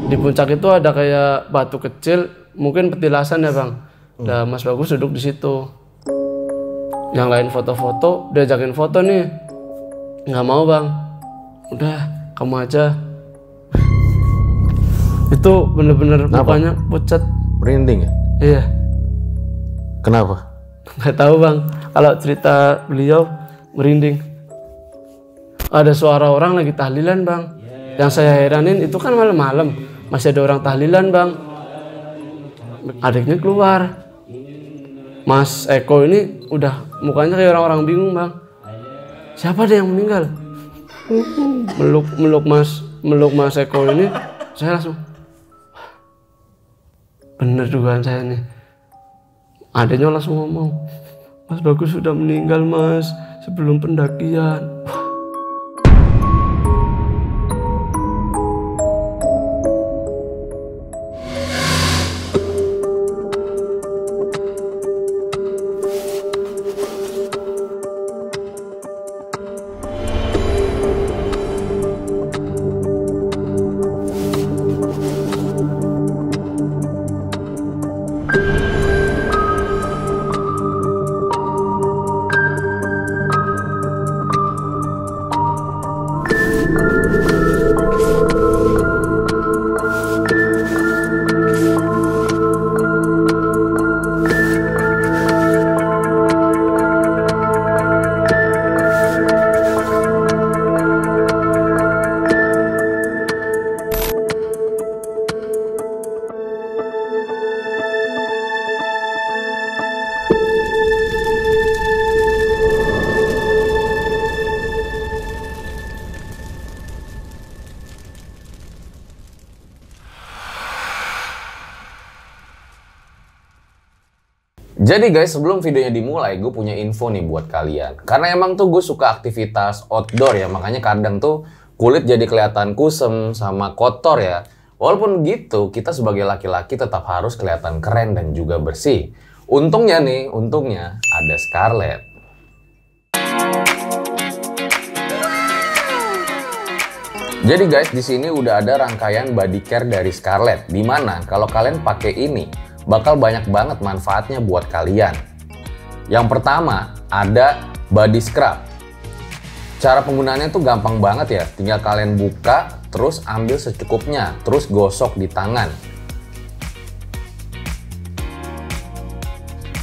Di puncak itu ada kayak batu kecil, mungkin petilasan ya bang. Nah Mas Bagus duduk di situ. Yang lain foto-foto, diajakin foto nih. Nggak mau bang. Udah, kamu aja. Itu bener-bener mukanya pucat. Merinding ya? Iya. Kenapa? Nggak tahu bang. Kalau cerita beliau merinding. Ada suara orang lagi tahlilan bang. Yang saya heranin itu kan malam-malam. Masih ada orang tahlilan bang. Adiknya keluar. Mas Eko ini udah mukanya kayak orang-orang bingung bang. Siapa dia yang meninggal? Meluk Mas Eko ini. Saya langsung bener dugaan saya nih. Adiknya langsung ngomong, Mas Bagus sudah meninggal mas sebelum pendakian. Jadi guys, sebelum videonya dimulai, gue punya info nih buat kalian. Karena emang tuh gue suka aktivitas outdoor ya, makanya kadang tuh kulit jadi kelihatan kusem sama kotor ya. Walaupun gitu, kita sebagai laki-laki tetap harus kelihatan keren dan juga bersih. Untungnya ada Scarlett. Jadi guys, di sini udah ada rangkaian body care dari Scarlett. Dimana kalau kalian pakai ini, bakal banyak banget manfaatnya buat kalian. Yang pertama, ada body scrub. Cara penggunaannya tuh gampang banget ya. Tinggal kalian buka, terus ambil secukupnya, terus gosok di tangan.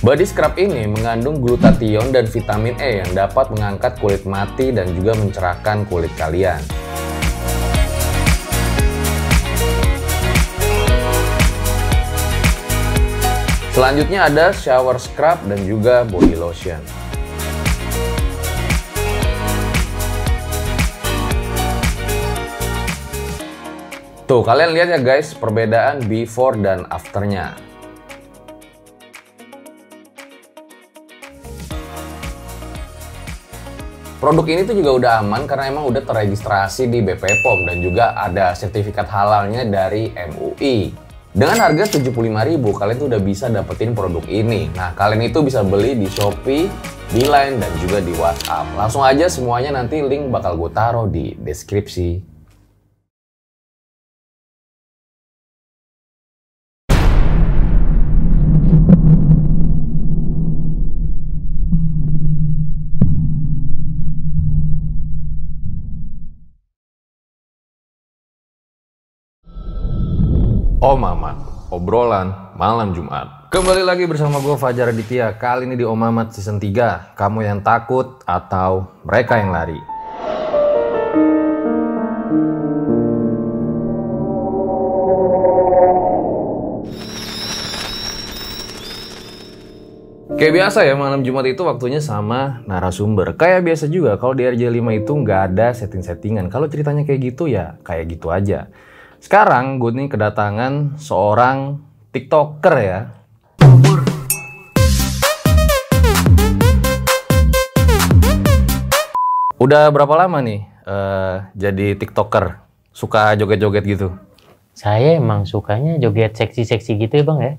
Body scrub ini mengandung glutathione dan vitamin E yang dapat mengangkat kulit mati dan juga mencerahkan kulit kalian. Selanjutnya ada shower scrub dan juga body lotion. Tuh, kalian lihat ya guys, perbedaan before dan afternya. Produk ini tuh juga udah aman karena emang udah terregistrasi di BPOM dan juga ada sertifikat halalnya dari MUI. Dengan harga 75.000 kalian tuh udah bisa dapetin produk ini. Nah, kalian itu bisa beli di Shopee, di Line, dan juga di WhatsApp. Langsung aja semuanya, nanti link bakal gue taruh di deskripsi. Om Mamat, obrolan malam Jumat. Kembali lagi bersama gue Fajar Aditya. Kali ini di Om Mamat season 3. Kamu yang takut atau mereka yang lari? Kayak biasa ya, malam Jumat itu waktunya sama narasumber. Kayak biasa juga, kalau di RJ5 itu nggak ada setting-settingan. Kalau ceritanya kayak gitu ya, kayak gitu aja. Sekarang gue nih kedatangan seorang TikToker ya. Udah berapa lama nih jadi TikToker? Suka joget-joget gitu? Saya emang sukanya joget seksi-seksi gitu ya bang ya.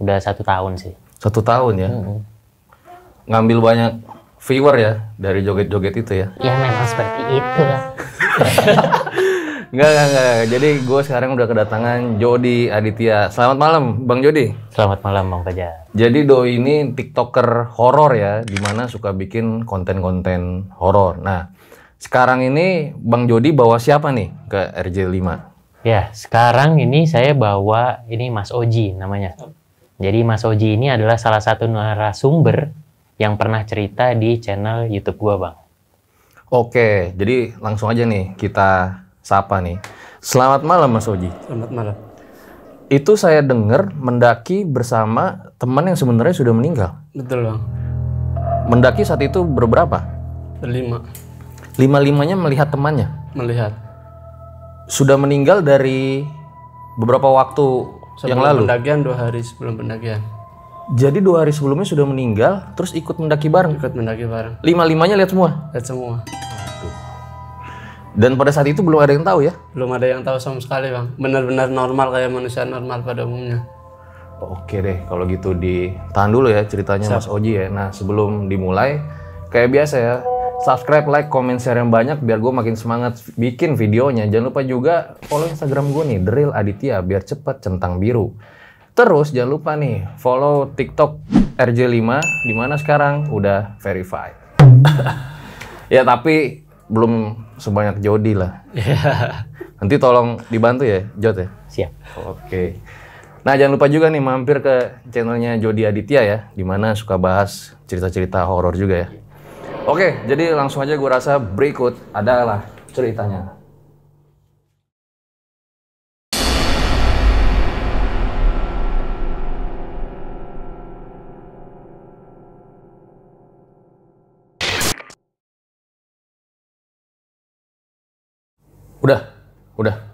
Udah 1 tahun sih. 1 tahun ya? Ngambil banyak viewer ya dari joget-joget itu ya? Ya memang seperti itu lah. Enggak. Jadi gue sekarang udah kedatangan Jody Aditya. Selamat malam, Bang Jody. Selamat malam Bang Fajar. Jadi Doi ini TikToker horor ya, dimana suka bikin konten-konten horor. Nah, sekarang ini Bang Jody bawa siapa nih ke RJ5? Ya, sekarang ini saya bawa ini Mas Oji namanya. Jadi Mas Oji ini adalah salah satu narasumber yang pernah cerita di channel YouTube gua, Bang. Oke, jadi langsung aja nih kita sapa nih. Selamat malam Mas Oji. Selamat malam. Itu saya dengar mendaki bersama teman yang sebenarnya sudah meninggal. Betul Bang. Mendaki saat itu berberapa? Berlima. Lima-limanya melihat temannya. Melihat. Sudah meninggal dari beberapa waktu yang lalu. Pendakian 2 hari sebelum pendakian. Jadi 2 hari sebelumnya sudah meninggal, terus ikut mendaki bareng. Ikut mendaki bareng. Lima-limanya lihat semua. Lihat semua. Dan pada saat itu belum ada yang tahu ya? Belum ada yang tahu sama sekali Bang. Benar-benar normal kayak manusia normal pada umumnya. Oke deh, kalau gitu ditahan dulu ya ceritanya Mas Oji ya. Nah sebelum dimulai, kayak biasa ya, subscribe, like, comment, share yang banyak biar gue makin semangat bikin videonya. Jangan lupa juga follow Instagram gue nih, The Real Aditya, biar cepet centang biru. Terus jangan lupa nih follow TikTok RJ5, dimana sekarang udah verified. Ya tapi belum sebanyak Jody lah. Nanti tolong dibantu ya, Jod ya. Siap. Oke. Nah jangan lupa juga nih mampir ke channelnya Jody Aditya ya, dimana suka bahas cerita-cerita horor juga ya. Oke, jadi langsung aja gue rasa berikut adalah ceritanya. Udah.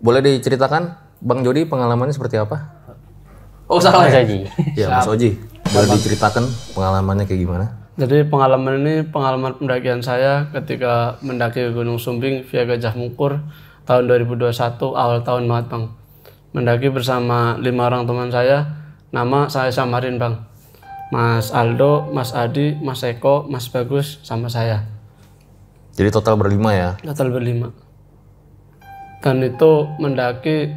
Boleh diceritakan, Bang Jody pengalamannya seperti apa? Oh salah Mas ya? Oji. Ya Mas Oji, boleh diceritakan pengalamannya kayak gimana? Jadi pengalaman ini pengalaman pendakian saya ketika mendaki Gunung Sumbing via Gajah Mungkur tahun 2021, awal tahun banget Bang. Mendaki bersama 5 orang teman saya, nama saya samarin Bang. Mas Aldo, Mas Adi, Mas Eko, Mas Bagus, sama saya. Jadi total berlima ya? Total berlima. Dan itu mendaki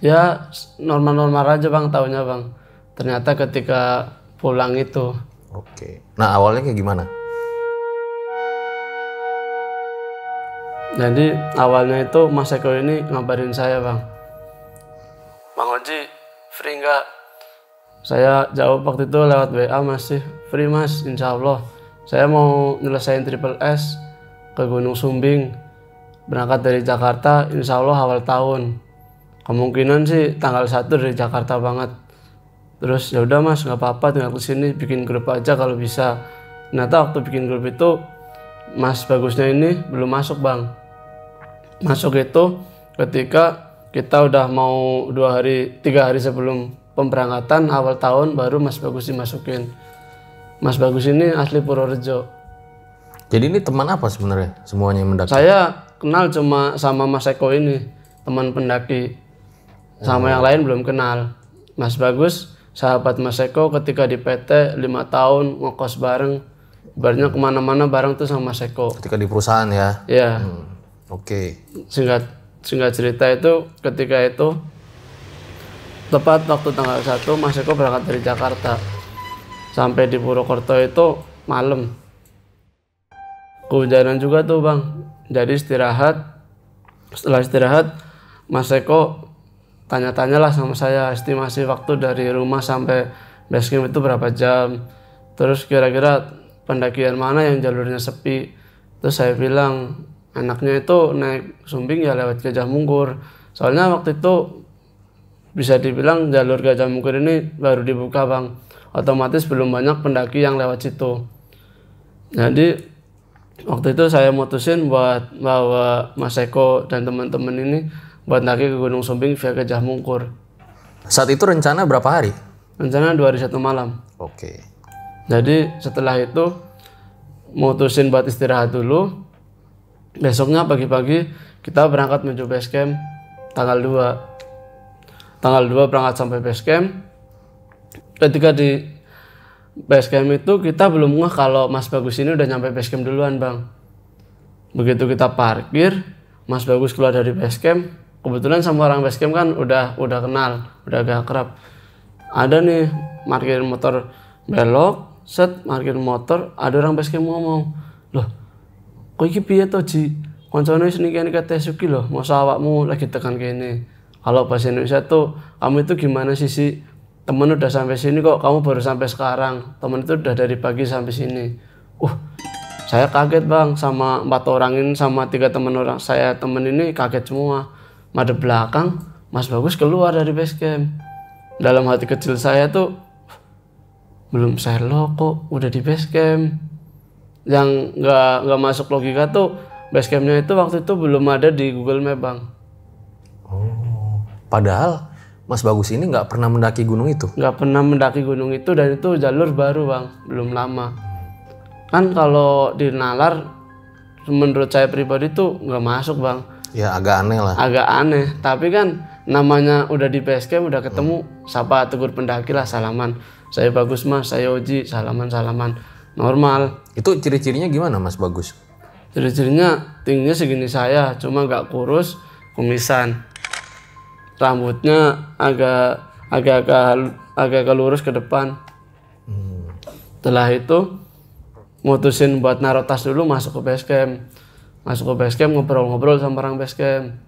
ya normal-normal aja Bang, tahunya Bang. Ternyata ketika pulang itu. Oke. Nah awalnya kayak gimana? Jadi awalnya itu Mas Eko ini ngabarin saya Bang. Bang Oji, free nggak? Saya jawab waktu itu lewat WA, masih free Mas, insya Allah. Saya mau nyelesain Triple S ke Gunung Sumbing. Berangkat dari Jakarta, insya Allah awal tahun. Kemungkinan sih tanggal 1 dari Jakarta banget. Terus ya udah Mas, nggak apa-apa, tinggal kesini bikin grup aja kalau bisa. Ternyata waktu bikin grup itu Mas Bagusnya ini belum masuk Bang. Masuk itu ketika kita udah mau 3 hari sebelum pemberangkatan awal tahun baru Mas Bagus dimasukin. Mas Bagus ini asli Purworejo. Jadi ini teman apa sebenarnya semuanya yang mendaki? Saya kenal cuma sama Mas Eko ini, teman pendaki. Sama yang lain belum kenal. Mas Bagus, sahabat Mas Eko ketika di PT 5 tahun ngekos bareng. Ibaratnya kemana-mana bareng tuh sama Mas Eko. Ketika di perusahaan ya? Iya. Oke. Singkat cerita itu ketika itu tepat waktu tanggal 1 Mas Eko berangkat dari Jakarta. Sampai di Purwokerto itu malam. Kehujanan juga tuh Bang. Jadi istirahat. Setelah istirahat Mas Eko tanya-tanyalah sama saya estimasi waktu dari rumah sampai base camp itu berapa jam. Terus kira-kira pendakian mana yang jalurnya sepi. Terus saya bilang anaknya itu naik Sumbing ya lewat Gajah Mungkur. Soalnya waktu itu bisa dibilang jalur Gajah Mungkur ini baru dibuka Bang. Otomatis belum banyak pendaki yang lewat situ. Jadi waktu itu saya mutusin buat bawa Mas Eko dan teman-teman ini buat ndaki ke Gunung Sumbing via Gajah Mungkur. Saat itu rencana berapa hari? Rencana 2 hari 1 malam. Oke. Jadi setelah itu mutusin buat istirahat dulu. Besoknya pagi-pagi kita berangkat menuju base camp tanggal 2. Tanggal 2 berangkat sampai base camp. Ketika di base camp itu kita belum ngeh kalau Mas Bagus ini udah nyampe base camp duluan Bang. Begitu kita parkir, Mas Bagus keluar dari base camp, kebetulan sama orang base camp kan udah kenal, udah agak akrab. Ada nih parkir motor belok, set parkir motor, ada orang base camp ngomong, loh kok iki piye to Ji? Koncone sini kene kate Suki loh, masa awakmu lagi tekan kene. Kalau bahasa Indonesia tuh, kamu itu gimana sih? Temen udah sampai sini kok, kamu baru sampai sekarang. Temen itu udah dari pagi sampai sini. Saya kaget bang, sama 4 orang ini, sama 3 temen orang saya temen ini kaget semua. Madep belakang, Mas Bagus keluar dari base camp. Dalam hati kecil saya tuh, belum selo kok udah di base camp. Yang nggak masuk logika tuh, base campnya itu waktu itu belum ada di Google Map bang. Padahal Mas Bagus ini nggak pernah mendaki gunung itu. Nggak pernah mendaki gunung itu, dan itu jalur baru bang, belum lama. Kan kalau di nalar, menurut saya pribadi tuh nggak masuk bang. Ya agak aneh lah. Agak aneh, tapi kan namanya udah di base camp, udah ketemu, sapa tegur pendaki lah, salaman. Saya Bagus mas, saya Oji, salaman normal. Itu ciri-cirinya gimana Mas Bagus? Ciri-cirinya tingginya segini saya, cuma nggak kurus, kumisan. Rambutnya agak lurus ke depan. Setelah itu mutusin buat naruh tas dulu, masuk ke base camp, ngobrol-ngobrol sama orang base camp.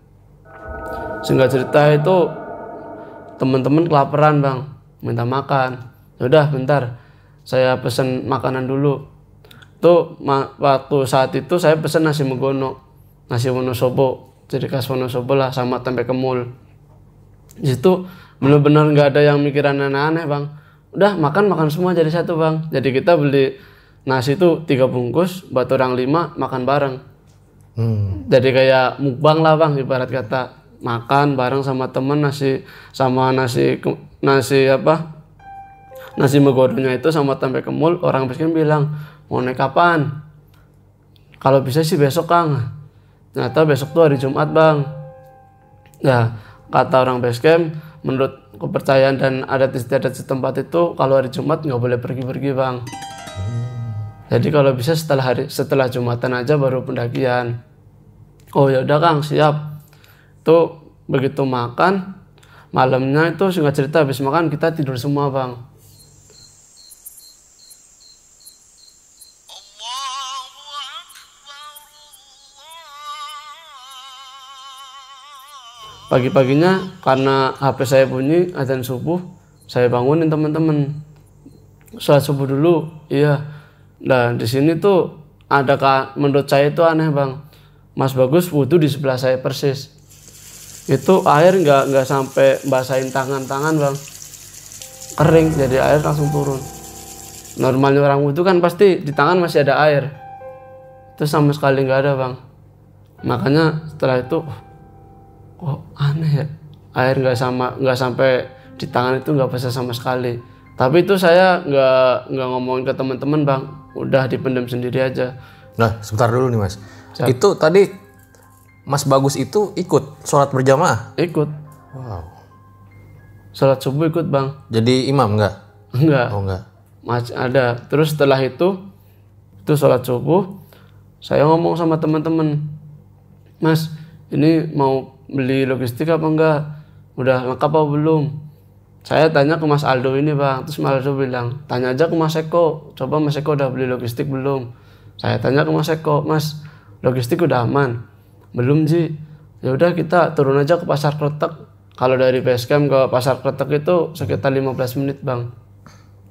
Singkat cerita itu teman-teman kelaparan bang, minta makan. Yaudah bentar, saya pesen makanan dulu. Tuh waktu saat itu saya pesen nasi megono, nasi Wonosobo, ciri khas Wonosobo lah, sama tempe kemul. Di situ bener-bener nggak ada yang mikiran aneh-aneh bang. Udah makan semua jadi satu bang. Jadi kita beli nasi itu 3 bungkus, buat orang 5 makan bareng. Jadi kayak mukbang lah bang, ibarat kata. Makan bareng sama temen, nasi megodonya itu sama tempe kemul. Orang miskin bilang, mau naik kapan? Kalau bisa sih besok kang. Ternyata besok tuh hari Jumat bang. Ya kata orang base camp, menurut kepercayaan dan adat istiadat setempat itu, kalau hari Jumat nggak boleh pergi-pergi bang. Jadi kalau bisa setelah Jumatan aja baru pendakian. Oh ya udah kang, siap. Tuh begitu makan, malamnya itu singkat cerita habis makan kita tidur semua bang. Pagi-paginya karena HP saya bunyi azan subuh, saya bangunin teman-teman. Sholat subuh dulu, iya. Nah di sini tuh menurut saya itu aneh bang. Mas Bagus wudhu di sebelah saya persis. Itu air nggak sampai basahin tangan bang, kering, jadi air langsung turun. Normalnya orang wudhu kan pasti di tangan masih ada air. Itu sama sekali nggak ada bang. Makanya setelah itu aneh ya, air nggak sampai di tangan itu nggak basah sama sekali. Tapi itu saya nggak ngomongin ke teman-teman bang, udah dipendam sendiri aja. Nah sebentar dulu nih mas. Siap. Itu tadi Mas Bagus itu ikut sholat berjamaah? Ikut. Wow. Sholat subuh ikut bang. Jadi imam nggak? Enggak. Oh enggak. Masih ada. Terus setelah itu sholat subuh, saya ngomong sama teman-teman, Mas ini mau beli logistik apa enggak? Udah lengkap apa belum? Saya tanya ke Mas Aldo ini bang. Terus Mas Aldo bilang, tanya aja ke Mas Eko. Coba Mas Eko udah beli logistik belum? Saya tanya ke Mas Eko, Mas logistik udah aman? Belum Ji. Ya udah kita turun aja ke Pasar Kletek. Kalau dari base camp ke Pasar Kletek itu sekitar 15 menit bang.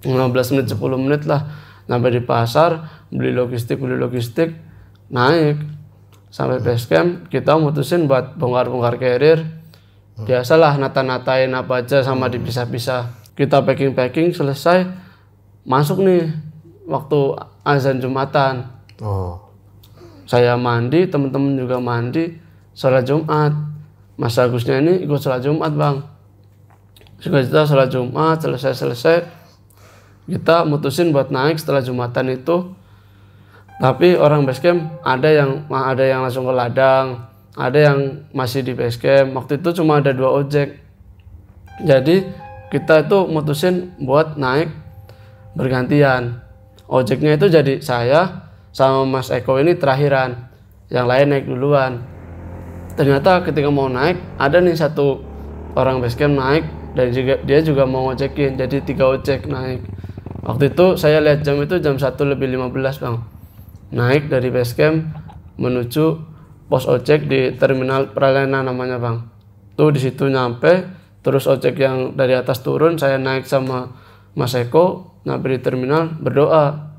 15 menit 10 menit lah. Sampai di pasar, beli logistik, naik. Sampai base camp, kita mutusin buat bongkar-bongkar carrier. Biasalah nata-natain apa aja sama dipisah-pisah. Kita packing selesai, masuk nih waktu azan Jumatan. Oh. Saya mandi, teman-teman juga mandi, sholat Jumat. Mas Agusnya ini ikut sholat Jumat bang. Kita sholat Jumat selesai, kita mutusin buat naik setelah Jumatan itu. Tapi orang base camp ada yang langsung ke ladang, ada yang masih di base camp. Waktu itu cuma ada 2 ojek. Jadi kita itu mutusin buat naik bergantian. Ojeknya itu jadi saya sama Mas Eko ini terakhiran, yang lain naik duluan. Ternyata ketika mau naik ada nih satu orang basecamp naik dan juga dia juga mau ngocekin, jadi 3 ojek naik. Waktu itu saya lihat jam itu jam 1:15 Bang. Naik dari basecamp menuju pos ojek di terminal Pralena namanya Bang. Tuh di situ nyampe, terus ojek yang dari atas turun, saya naik sama Mas Eko, nyampe di terminal berdoa.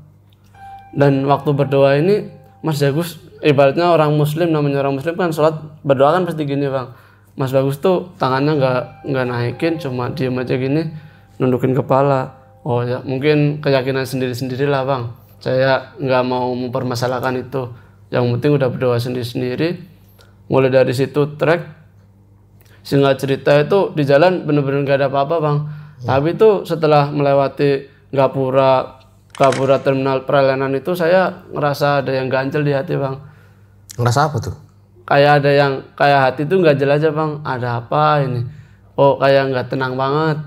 Dan waktu berdoa ini Mas Bagus ibaratnya orang muslim, namanya orang muslim kan sholat berdoa kan pasti gini Bang. Mas Bagus tuh tangannya nggak naikin, cuma diem aja gini, nundukin kepala. Oh ya mungkin keyakinan sendiri-sendiri lah Bang. Saya nggak mau mempermasalahkan itu. Yang penting udah berdoa sendiri-sendiri. Mulai dari situ trek. Singkat cerita itu di jalan bener-bener nggak ada apa-apa Bang. Tapi itu setelah melewati Gapura terminal Pralenan itu saya ngerasa ada yang ganjel di hati Bang. Ngerasa apa tuh? Kayak ada yang kayak hati itu nggak jelas aja Bang. Ada apa ini? Oh kayak nggak tenang banget.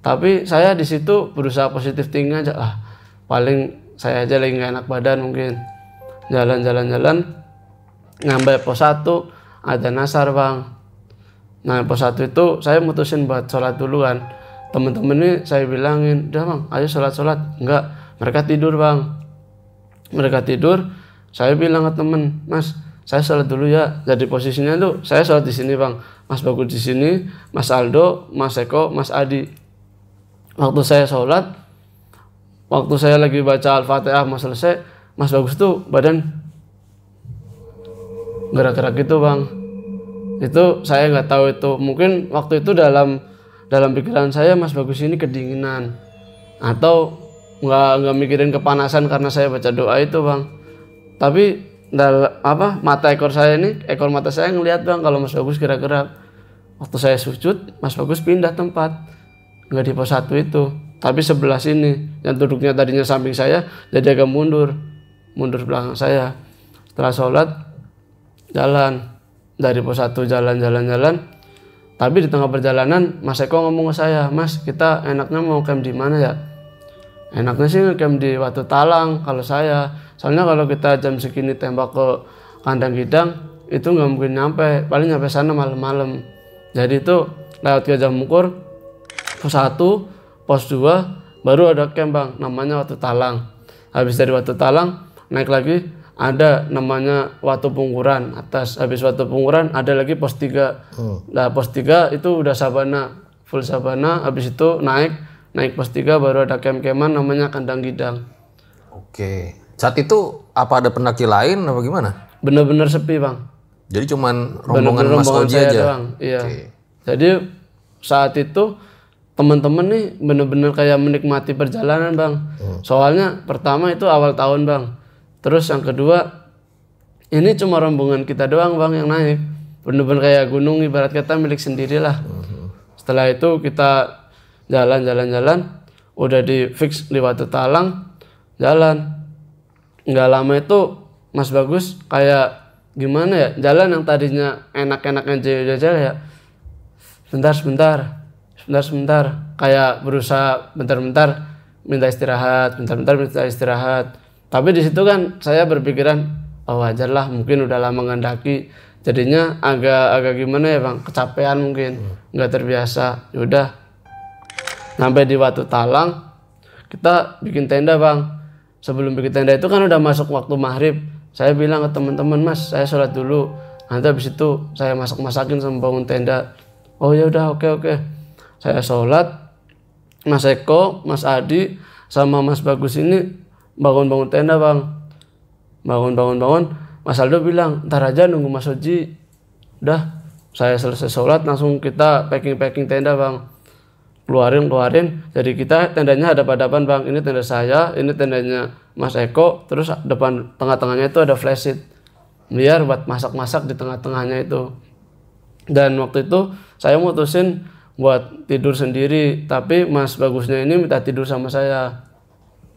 Tapi saya di situ berusaha positif thinking aja. Paling saya aja lagi nggak enak badan mungkin. Jalan-jalan nyampe pos 1 ada nasar Bang. Nah pos 1 itu saya mutusin buat sholat dulu kan. Temen-temen ini saya bilangin, udah Bang ayo sholat. Enggak, mereka tidur Bang. Mereka tidur, saya bilang ke temen, Mas saya sholat dulu ya. Jadi posisinya tuh saya sholat di sini Bang. Mas Bagus di sini, Mas Aldo, Mas Eko, Mas Adi. Waktu saya sholat, waktu saya lagi baca Al-Fatihah mau selesai, Mas Bagus tuh badan gerak-gerak gitu Bang. Itu saya nggak tahu itu, mungkin waktu itu dalam pikiran saya Mas Bagus ini kedinginan atau nggak mikirin kepanasan karena saya baca doa itu Bang. Tapi mata ekor mata saya ngelihat Bang kalau Mas Bagus gerak-gerak. Waktu saya sujud, Mas Bagus pindah tempat. Nggak di pos 1 itu, tapi sebelah sini yang duduknya tadinya samping saya jadi agak mundur belakang saya. Setelah sholat jalan dari pos 1 jalan, tapi di tengah perjalanan Mas Eko ngomong ke saya, Mas kita enaknya mau camp di mana ya? Enaknya sih camp di Watu Talang kalau saya, soalnya kalau kita jam segini tembak ke kandang Gidang itu nggak mungkin nyampe, paling nyampe sana malam-malam. Jadi itu lewat ke Jammukur, pos 1, pos 2 baru ada camp Bang, namanya Watu Talang. Habis dari Watu Talang naik lagi ada namanya Watu Pungkuran atas. Habis Watu Pungkuran ada lagi pos 3. Nah pos 3 itu udah sabana, full sabana. Habis itu naik pos 3 baru ada camp-campan namanya Kandang Gidang. Oke. Saat itu apa ada pendaki lain apa gimana? Bener-bener sepi Bang. Jadi cuman rombongan Mas Oji aja? Doang. Iya. Okay. Jadi saat itu teman-teman nih bener-bener kayak menikmati perjalanan Bang. Soalnya pertama itu awal tahun Bang. Terus yang kedua ini cuma rombongan kita doang Bang yang naik. Bener-bener kayak gunung ibarat kata milik sendiri lah. Setelah itu kita jalan. Udah di fix di Watu Talang. Jalan. Nggak lama itu Mas Bagus kayak gimana ya. Jalan yang tadinya enak-enak aja ya. Sebentar, kayak berusaha bentar-bentar minta istirahat. Tapi di situ kan saya berpikiran, oh wajar lah mungkin udah lama ngandaki, jadinya agak gimana ya Bang, kecapean mungkin, nggak terbiasa. Yaudah, sampai di Watu Talang, kita bikin tenda Bang. Sebelum bikin tenda itu kan udah masuk waktu maghrib. Saya bilang ke teman-teman, Mas saya sholat dulu, nanti habis itu saya masakin sama bangun tenda. Oh ya udah, oke. Saya sholat, Mas Eko, Mas Adi, sama Mas Bagus ini bangun tenda Bang. Bangun. Mas Aldo bilang, ntar aja nunggu Mas Oji. Udah, saya selesai sholat langsung kita packing tenda Bang. Keluarin. Jadi kita tendanya hadap-hadapan Bang. Ini tenda saya, ini tendanya Mas Eko. Terus depan tengah-tengahnya itu ada flash sheet. Biar buat masak-masak di tengah-tengahnya itu. Dan waktu itu saya mutusin buat tidur sendiri, tapi Mas Bagusnya ini minta tidur sama saya.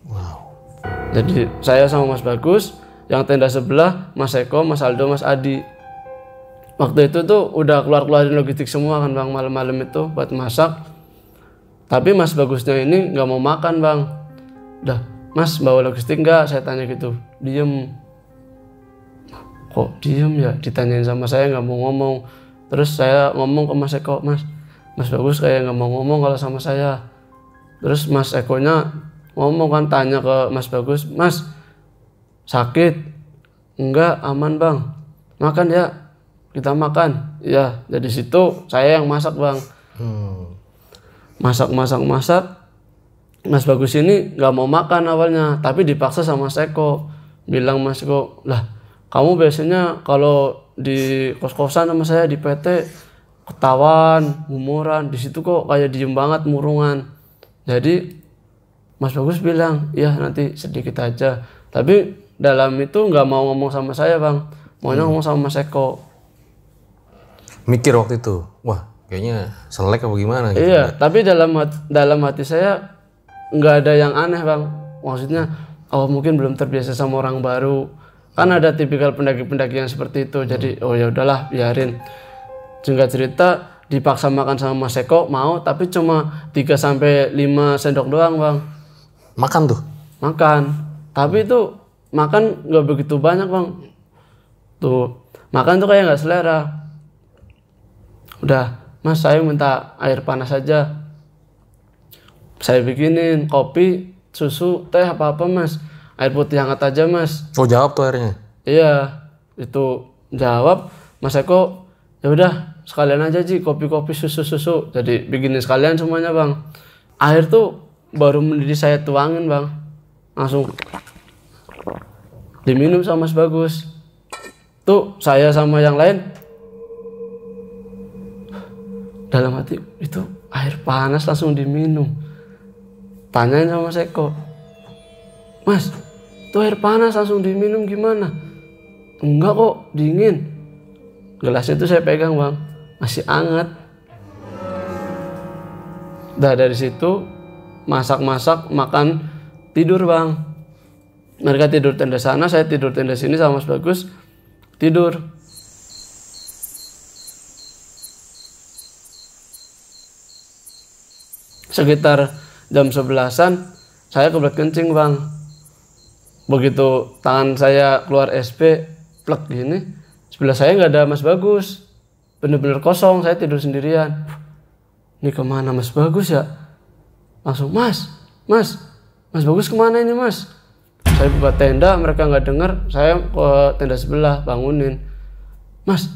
Wow. Jadi saya sama Mas Bagus, yang tenda sebelah Mas Eko, Mas Aldo, Mas Adi. Waktu itu tuh udah keluarin logistik semua kan Bang, malam-malam itu buat masak. Tapi Mas Bagusnya ini nggak mau makan Bang. Udah, Mas bawa logistik nggak? Saya tanya gitu. Diem. kok diem ya, ditanyain sama saya nggak mau ngomong. Terus saya ngomong ke Mas Eko, Mas Bagus kayak nggak mau ngomong kalau sama saya. Terus Mas Ekonya ngomong kan, tanya ke Mas Bagus, Mas sakit? Enggak, aman bang. Makan ya, kita makan. Ya, dari situ saya yang masak bang. Masak. Mas Bagus ini nggak mau makan awalnya, tapi dipaksa sama Mas Eko. Bilang Mas Eko, lah kamu biasanya kalau di kos-kosan sama saya di PT ketahuan, humuran, di situ kok kayak diem banget, murungan. Jadi Mas Bagus bilang, iya nanti sedikit aja. Tapi dalam itu nggak mau ngomong sama saya bang, maunya ngomong sama Mas Eko. Mikir waktu itu, wah kayaknya selek apa gimana gitu. Iya, tapi dalam hati saya nggak ada yang aneh bang. Maksudnya, oh mungkin belum terbiasa sama orang baru. Kan ada tipikal pendaki-pendaki yang seperti itu. Jadi, oh ya udahlah, biarin. Singkat cerita, dipaksa makan sama Mas Eko, mau, tapi cuma 3-5 sendok doang bang. Makan tuh? Makan, tapi itu makan nggak begitu banyak bang. Tuh, makan tuh kayak nggak selera. Udah, Mas saya minta air panas aja. Saya bikinin kopi, susu, teh apa-apa mas. Air putih hangat aja mas. Oh jawab tuh airnya? Iya, itu jawab. Mas Eko, ya udah sekalian aja Ji, kopi-kopi, susu-susu. Jadi bikinin sekalian semuanya bang. Air tuh baru mendidih saya tuangin bang. Langsung diminum sama Mas Bagus. Tuh saya sama yang lain dalam hati, itu air panas langsung diminum. Tanyain sama Mas Eko, Mas itu air panas langsung diminum gimana? Enggak kok, dingin. Gelasnya itu saya pegang bang, masih hangat. Dah dari situ masak-masak, makan, tidur bang. Mereka tidur tenda sana, saya tidur tenda sini sama Mas Bagus tidur. Sekitar jam 11-an saya kebelet kencing bang. Begitu tangan saya keluar SP plek gini, sebelah saya nggak ada Mas Bagus, bener-bener kosong. Saya tidur sendirian. Ini kemana Mas Bagus ya? Langsung Mas Bagus kemana ini mas? Saya buka tenda, mereka nggak dengar. Saya ke tenda sebelah, bangunin. Mas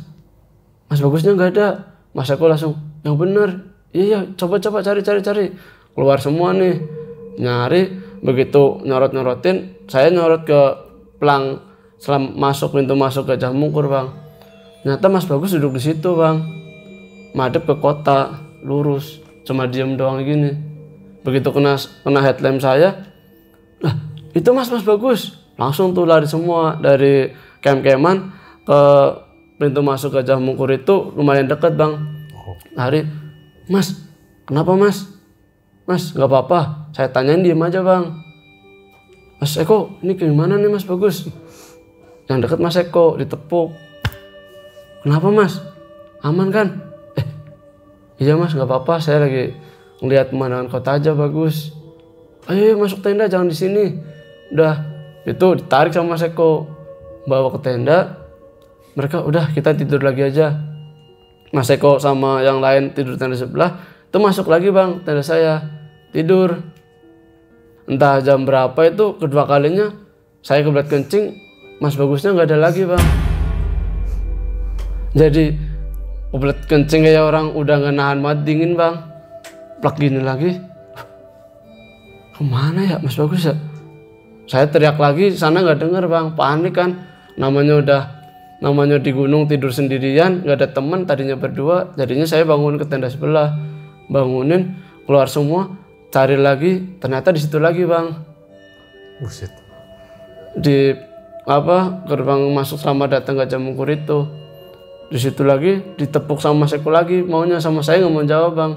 Bagusnya nggak ada. Mas aku langsung, yang bener. Iya, coba cari. Keluar semua nih, nyari. Begitu nyorot-nyorotin, saya nyorot ke pelang pintu masuk ke Gajah Mungkur bang. Ternyata Mas Bagus duduk di situ bang, madep ke kota, lurus, cuma diem doang gini. Begitu kena headlamp saya, lah itu Mas Bagus. Langsung tuh lari semua dari camp-campan ke pintu masuk Gajah Mungkur. Itu lumayan dekat bang. Lari, Mas kenapa mas? Mas nggak apa-apa. Saya tanyain diem aja bang. Mas Eko ini gimana nih Mas Bagus? Yang dekat Mas Eko ditepuk. Kenapa mas? Aman kan? Iya mas nggak apa-apa. Saya lagi ngeliat pemandangan kota aja bagus. Ayo masuk tenda, jangan di sini. Udah itu ditarik sama Mas Eko, bawa ke tenda. Mereka udah kita tidur lagi aja. Mas Eko sama yang lain tidur tenda sebelah. Itu masuk lagi bang tenda saya, tidur. Entah jam berapa itu kedua kalinya saya kebelet kencing, Mas Bagusnya nggak ada lagi bang. Jadi kebelet kencing kayak orang udah nggak nahan banget dingin bang. Plak gini lagi. Kemana ya Mas Bagus ya? Saya teriak lagi, sana nggak denger bang, panik kan. Namanya di gunung tidur sendirian, nggak ada teman, tadinya berdua. Jadinya saya bangun ke tenda sebelah, bangunin, keluar semua, cari lagi, ternyata di situ lagi bang. Buset. Di gerbang masuk Selamat Datang Gajah Mungkur itu, di situ lagi ditepuk sama Mas Eko lagi, maunya sama saya nggak mau jawab bang.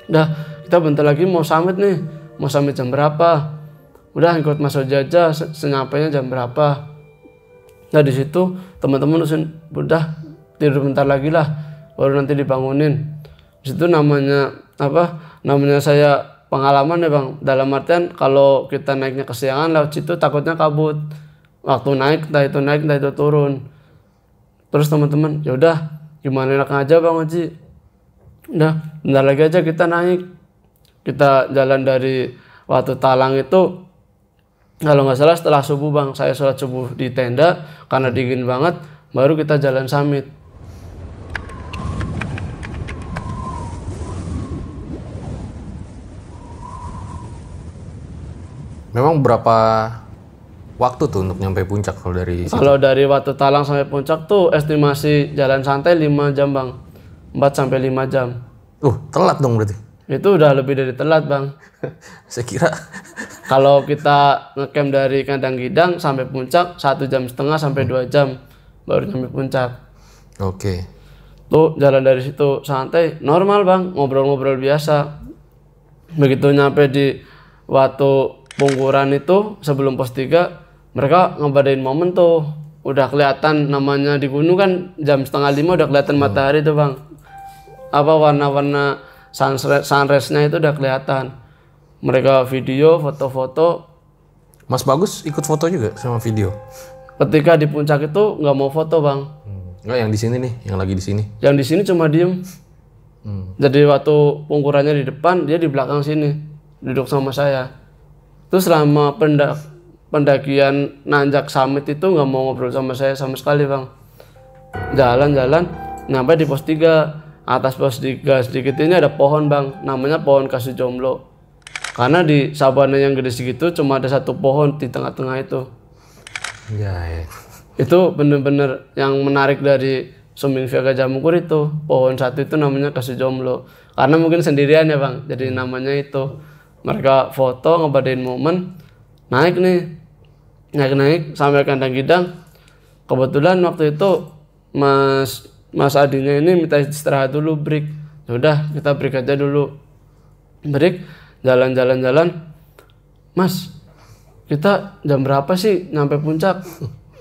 Udah kita bentar lagi mau summit nih, mau summit jam berapa? Udah ikut Mas Oji aja, senyapanya jam berapa? Nah di situ teman-teman udah tidur bentar lagi lah, baru nanti dibangunin. Di situ namanya pengalaman ya bang. Dalam artian kalau kita naiknya kesiangan lewat situ takutnya kabut. waktu naik entah itu turun. Terus teman-teman, ya udah gimana enaknya aja Bang Oji, udah bentar lagi aja kita naik. Kita jalan dari Watu Talang itu kalau nggak salah setelah subuh Bang. Saya sholat subuh di tenda karena dingin banget, baru kita jalan summit. Memang berapa waktu tuh untuk nyampe puncak kalau dari situ? Kalau dari Watu Talang sampai puncak tuh estimasi jalan santai 5 jam Bang. 4 sampai 5 jam. Telat dong berarti. Itu udah lebih dari telat Bang. Saya kira Kalau kita ngecamp dari Kandang Gidang sampai puncak 1,5 jam sampai 2 jam baru nyampe puncak. Oke. Tuh jalan dari situ santai, normal Bang, ngobrol-ngobrol biasa. Begitu nyampe di Watu Pungkuran itu sebelum pos 3, mereka ngebadain momen tuh. Udah kelihatan namanya di gunung kan jam 4:30 udah kelihatan matahari tuh Bang. Apa warna-warna sunrise-nya itu udah kelihatan. Mereka video, foto-foto. Mas Bagus ikut foto juga sama video? Ketika di puncak itu nggak mau foto Bang. Enggak, yang di sini nih, yang lagi di sini. Yang di sini cuma diem. Jadi waktu pungkurannya di depan, dia di belakang sini duduk sama saya. Terus selama pendakian nanjak summit itu nggak mau ngobrol sama saya sama sekali Bang. Jalan-jalan nyampe di pos 3. Atas pos 3 sedikit ini ada pohon Bang, namanya pohon kasu jomblo. Karena di sabana yang gede segitu cuma ada satu pohon di tengah-tengah itu. Ya. Itu bener-bener yang menarik dari Sumbing Via Gajah Mungkur itu. Pohon satu itu namanya kasu jomblo. Karena mungkin sendirian ya Bang, jadi namanya itu. Mereka foto, ngebadain momen, naik sampai Kandang Gidang. Kebetulan waktu itu Mas Adinya ini minta istirahat dulu, break. Yaudah kita break aja dulu. Break, jalan-jalan. Mas, kita jam berapa sih nyampe puncak?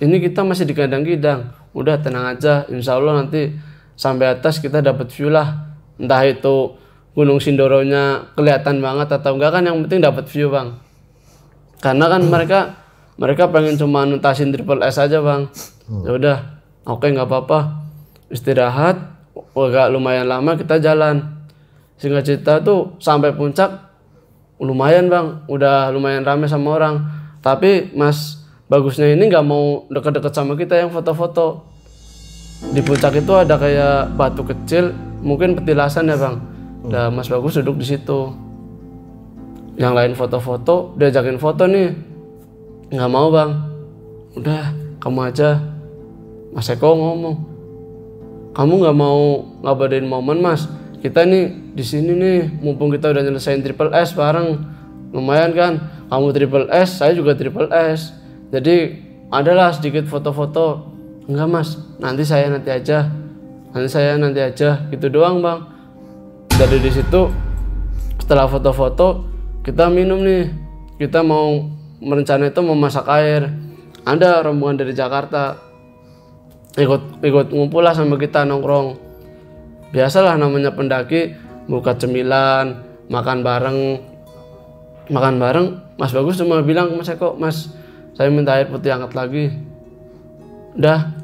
Ini kita masih di Kandang Gidang. Udah tenang aja, insya Allah nanti sampai atas kita dapat view lah. Entah itu Gunung Sindoronya kelihatan banget atau enggak, kan yang penting dapat view Bang. Karena kan mereka pengen cuma nuntasin triple S aja Bang. Ya udah, oke nggak apa-apa. Istirahat, agak lumayan lama kita jalan. Singkat cerita tuh sampai puncak lumayan Bang, udah lumayan rame sama orang. Tapi Mas Bagusnya ini nggak mau deket-deket sama kita yang foto-foto. Di puncak itu ada kayak batu kecil, mungkin petilasan ya Bang. Nah, Mas Bagus duduk di situ. Yang lain foto-foto, diajakin foto nih. Nggak mau Bang. Udah, kamu aja. Mas Eko ngomong, kamu nggak mau ngabadain momen Mas? Kita nih di sini nih, mumpung kita udah nyelesain triple S bareng, lumayan kan? Kamu triple S, saya juga triple S. Jadi adalah sedikit foto-foto. Enggak Mas, nanti aja, gitu doang Bang. Dari di situ setelah foto-foto kita minum nih. Kita mau merencana itu mau masak air. Ada rombongan dari Jakarta ikut ngumpul lah sama kita, nongkrong. Biasalah namanya pendaki, buka cemilan, makan bareng. Mas Bagus cuma bilang ke Mas Eko, Mas saya minta air putih hangat lagi. Udah.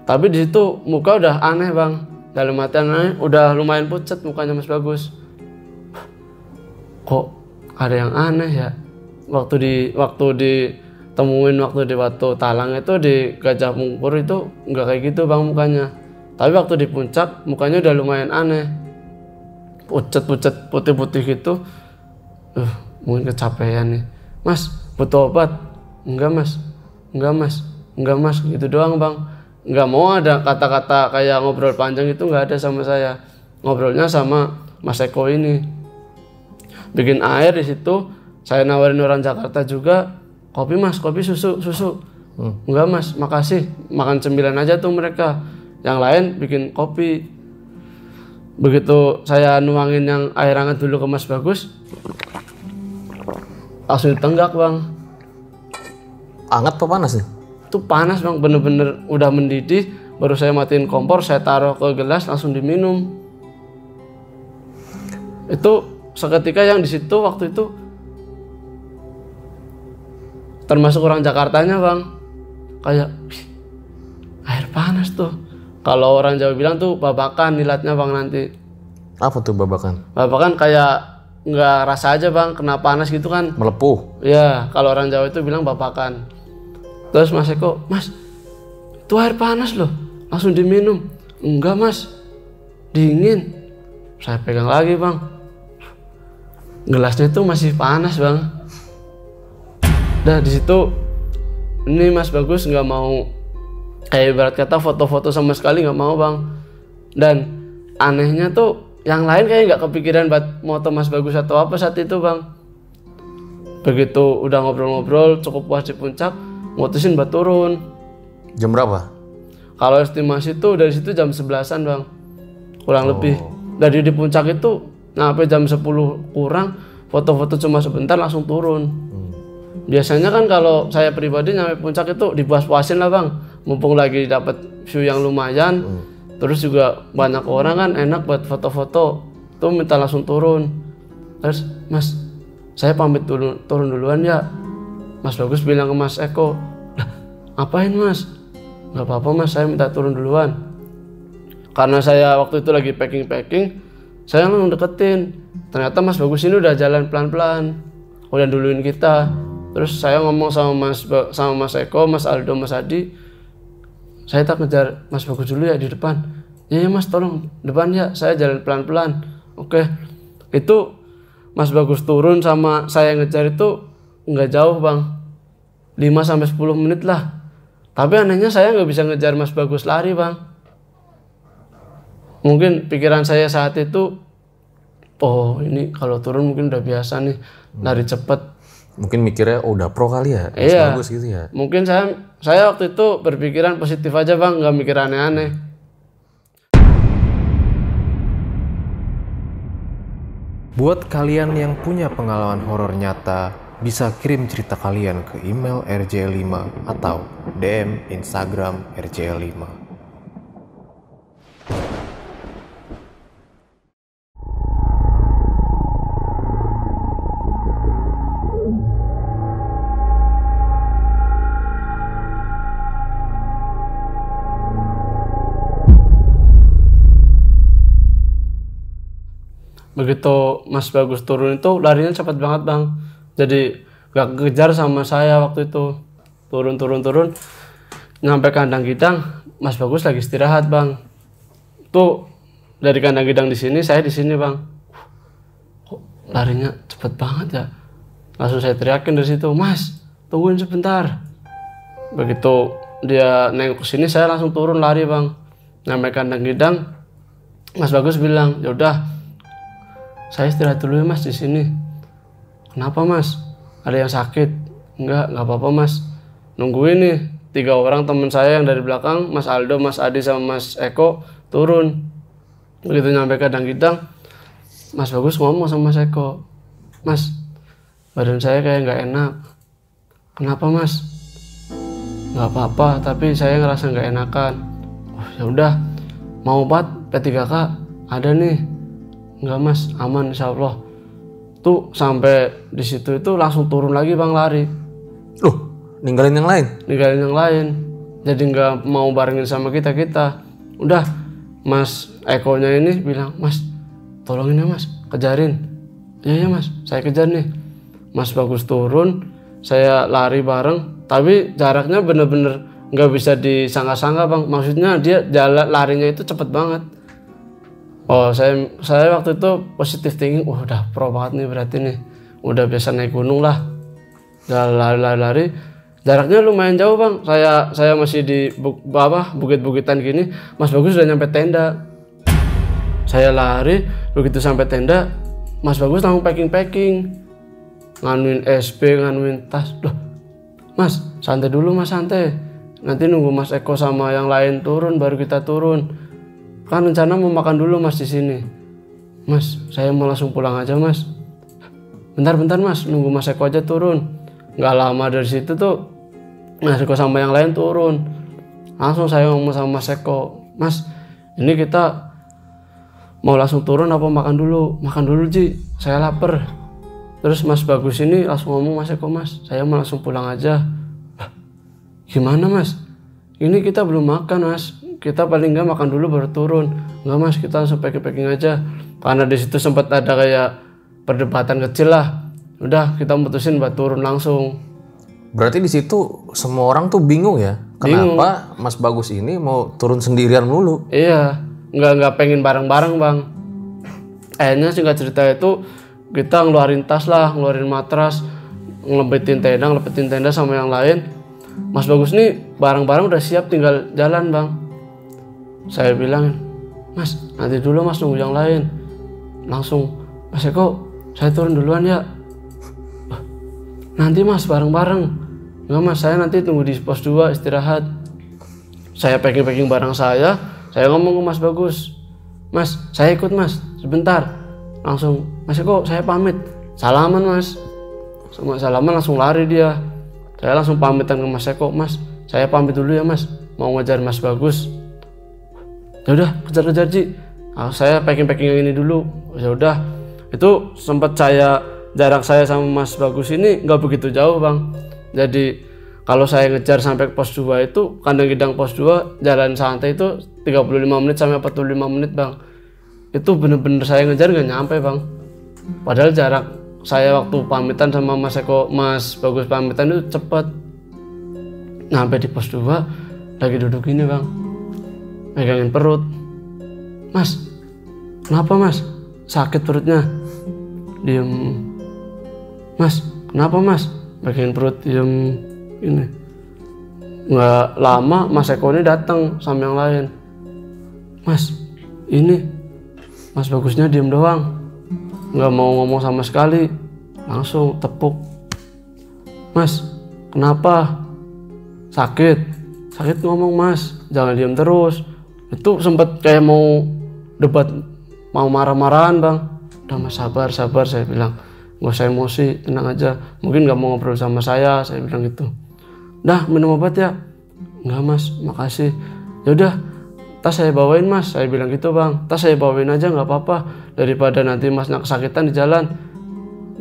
Tapi di situ muka udah aneh Bang. Dalam artian aneh, udah lumayan pucat mukanya Mas Bagus. Kok ada yang aneh ya? Waktu ditemuin waktu di Watu Talang itu di Gajah Mungkur itu nggak kayak gitu Bang mukanya. Tapi waktu di puncak mukanya udah lumayan aneh. Pucat-pucat putih-putih gitu. Mungkin kecapean nih. Mas, butuh obat? Enggak mas, gitu doang Bang. Nggak mau ada kata-kata kayak ngobrol panjang, itu nggak ada sama saya. Ngobrolnya sama Mas Eko ini. Bikin air di situ, saya nawarin orang Jakarta juga, kopi mas, kopi susu. Enggak mas, makasih, makan cemilan aja tuh mereka. Yang lain bikin kopi. Begitu saya nuangin yang air hangat dulu ke Mas Bagus, langsung ditenggak Bang. Hangat apa panas nih? Itu panas Bang, bener-bener udah mendidih. Baru saya matiin kompor, saya taruh ke gelas, langsung diminum. Itu seketika yang di situ waktu itu termasuk orang Jakartanya Bang. kayak air panas tuh. Kalau orang Jawa bilang tuh babakan nilatnya bang nanti. Apa tuh babakan? Babakan kayak nggak rasa aja bang, kena panas gitu kan. Melepuh. Ya, kalau orang Jawa itu bilang babakan. Terus Mas Eko, Mas, itu air panas loh, langsung diminum. Enggak Mas, dingin. Saya pegang lagi bang. Gelasnya itu masih panas bang. Nah di situ ini Mas Bagus nggak mau, kayak ibarat kata foto-foto sama sekali nggak mau bang. Dan anehnya tuh yang lain kayak nggak kepikiran buat moto Mas Bagus atau apa saat itu bang. Begitu udah ngobrol-ngobrol cukup puas di puncak, mutusin buat turun. Jam berapa? Kalau estimasi tuh dari situ jam 11-an bang, kurang lebih. Dari di puncak itu sampai jam 10 kurang, foto-foto cuma sebentar langsung turun. Biasanya kan kalau saya pribadi nyampe puncak itu dipuas-puasin lah bang, mumpung lagi dapat view yang lumayan. Terus juga banyak orang kan enak buat foto-foto, tuh minta langsung turun. Terus Mas, saya pamit turun duluan ya. Mas Bagus bilang ke Mas Eko, lah ngapain Mas? Gak apa-apa Mas, saya minta turun duluan. Karena saya waktu itu lagi packing, saya langsung deketin. Ternyata Mas Bagus ini udah jalan pelan-pelan, udah duluin kita. Terus saya ngomong sama Mas Eko, Mas Aldo, Mas Adi, saya tak ngejar Mas Bagus dulu ya di depan. Ya Mas, tolong depan ya, saya jalan pelan-pelan. Oke. Itu Mas Bagus turun sama saya ngejar itu nggak jauh bang, 5-10 menit lah. Tapi anehnya saya nggak bisa ngejar Mas Bagus lari bang. Mungkin pikiran saya saat itu, oh ini kalau turun mungkin udah biasa nih, lari cepet. Mungkin mikirnya udah pro kali ya, Mas Iya, Bagus gitu ya. mungkin saya waktu itu berpikiran positif aja bang, nggak mikir aneh-aneh. Buat kalian yang punya pengalaman horor nyata, bisa kirim cerita kalian ke email RJ5 atau DM Instagram RJ5. Begitu Mas Bagus turun itu larinya cepat banget bang. Jadi gak kejar sama saya waktu itu. Turun. Nyampe kandang gidang, Mas Bagus lagi istirahat bang. Tuh dari kandang gidang di sini, saya di sini bang. Kok larinya cepet banget ya? Langsung saya teriakin dari situ, Mas, tungguin sebentar. Begitu dia nengok ke sini, saya langsung turun lari bang. Nyampe kandang gidang, Mas Bagus bilang, ya udah, saya istirahat dulu ya Mas di sini. Kenapa Mas? Ada yang sakit? Enggak apa-apa Mas. Nungguin nih 3 orang teman saya yang dari belakang, Mas Aldo, Mas Adi sama Mas Eko turun. Begitu nyampe kandang gidang, Mas Bagus ngomong sama Mas Eko, Mas, badan saya kayak nggak enak. Kenapa Mas? Nggak apa-apa, tapi saya ngerasa nggak enakan. Oh ya udah, mau obat P3K ada nih. Enggak Mas, aman insya Allah. Tuh sampai di situ itu langsung turun lagi bang lari. Loh, ninggalin yang lain? Ninggalin yang lain. Jadi nggak mau barengin sama kita. Udah, Mas Eko-nya ini bilang, Mas, tolongin ya Mas, kejarin. Iya Mas, saya kejar nih. Mas Bagus turun, saya lari bareng. Tapi jaraknya bener-bener nggak bisa disangka-sangka bang. Maksudnya dia jalan larinya itu cepet banget. Oh saya waktu itu positif thinking, wah udah pro banget nih berarti nih, udah biasa naik gunung lah. Udah lari, jaraknya lumayan jauh bang. Saya masih di bukit-bukitan gini, Mas Bagus udah nyampe tenda. Saya lari, begitu sampai tenda, Mas Bagus langsung packing, nganuin SP, nganuin tas. Loh, Mas santai dulu Mas, santai. Nanti nunggu Mas Eko sama yang lain turun baru kita turun. Kan rencana mau makan dulu Mas di sini. Mas, saya mau langsung pulang aja Mas. Bentar Mas, nunggu Mas Eko aja turun. Nggak lama dari situ tuh Mas Eko sama yang lain turun. Langsung saya ngomong sama Mas Eko, Mas, ini kita mau langsung turun apa makan dulu? Makan dulu Ji, saya lapar. Terus Mas Bagus ini langsung ngomong, Mas Eko Mas, saya mau langsung pulang aja. gimana mas, ini kita belum makan mas, kita paling nggak makan dulu baru turun. Nggak mas, kita langsung packing aja. Karena di situ sempat ada kayak perdebatan kecil lah. Udah kita mutusin buat turun langsung. Berarti di situ semua orang tuh bingung ya, kenapa Mas Bagus ini mau turun sendirian mulu? Iya, nggak pengen bareng-bareng bang. Akhirnya singkat cerita itu kita ngeluarin tas lah, ngeluarin matras, ngelepetin tenda sama yang lain. Mas Bagus nih barang-barang udah siap, tinggal jalan bang. Saya bilang, mas nanti dulu mas, nunggu yang lain. Langsung, Mas Eko saya turun duluan ya. Nanti mas bareng-bareng. Enggak mas, saya nanti tunggu di pos 2 istirahat. Saya packing barang saya ngomong ke Mas Bagus, mas saya ikut mas sebentar. Langsung, Mas Eko saya pamit. Salaman mas, sama salaman langsung lari dia. Saya langsung pamitan ke Mas Eko, mas saya pamit dulu ya mas, mau ngejar Mas Bagus. Ya udah, kejar Ji. Nah, saya packing yang ini dulu. Ya udah, itu sempat jarak saya sama Mas Bagus ini nggak begitu jauh bang. Jadi kalau saya ngejar sampai pos 2 itu, kandang gidang pos 2 jalan santai itu 35 menit sampai 45 menit bang. Itu bener-bener saya ngejar nggak nyampe bang. Padahal jarak saya waktu pamitan sama Mas Eko, Mas Bagus pamitan itu cepet. Nyampe di pos 2 lagi duduk ini bang, megangin perut. Mas, kenapa mas? Sakit perutnya? Diem. Mas, kenapa mas? Megangin perut, diem. Ini. Nggak lama Mas Eko ini datang sama yang lain. Mas, ini Mas Bagusnya diem doang, nggak mau ngomong sama sekali. Langsung tepuk. Mas, kenapa? Sakit ngomong mas, jangan diem terus. Itu sempat kayak mau debat, mau marah-marahan bang. Udah mas, sabar saya bilang, nggak usah emosi, tenang aja, mungkin nggak mau ngobrol sama saya bilang gitu. Dah minum obat ya? Enggak mas, makasih. Ya udah, tas saya bawain mas, saya bilang gitu bang. Tas saya bawain aja nggak apa-apa, daripada nanti mas kesakitan di jalan.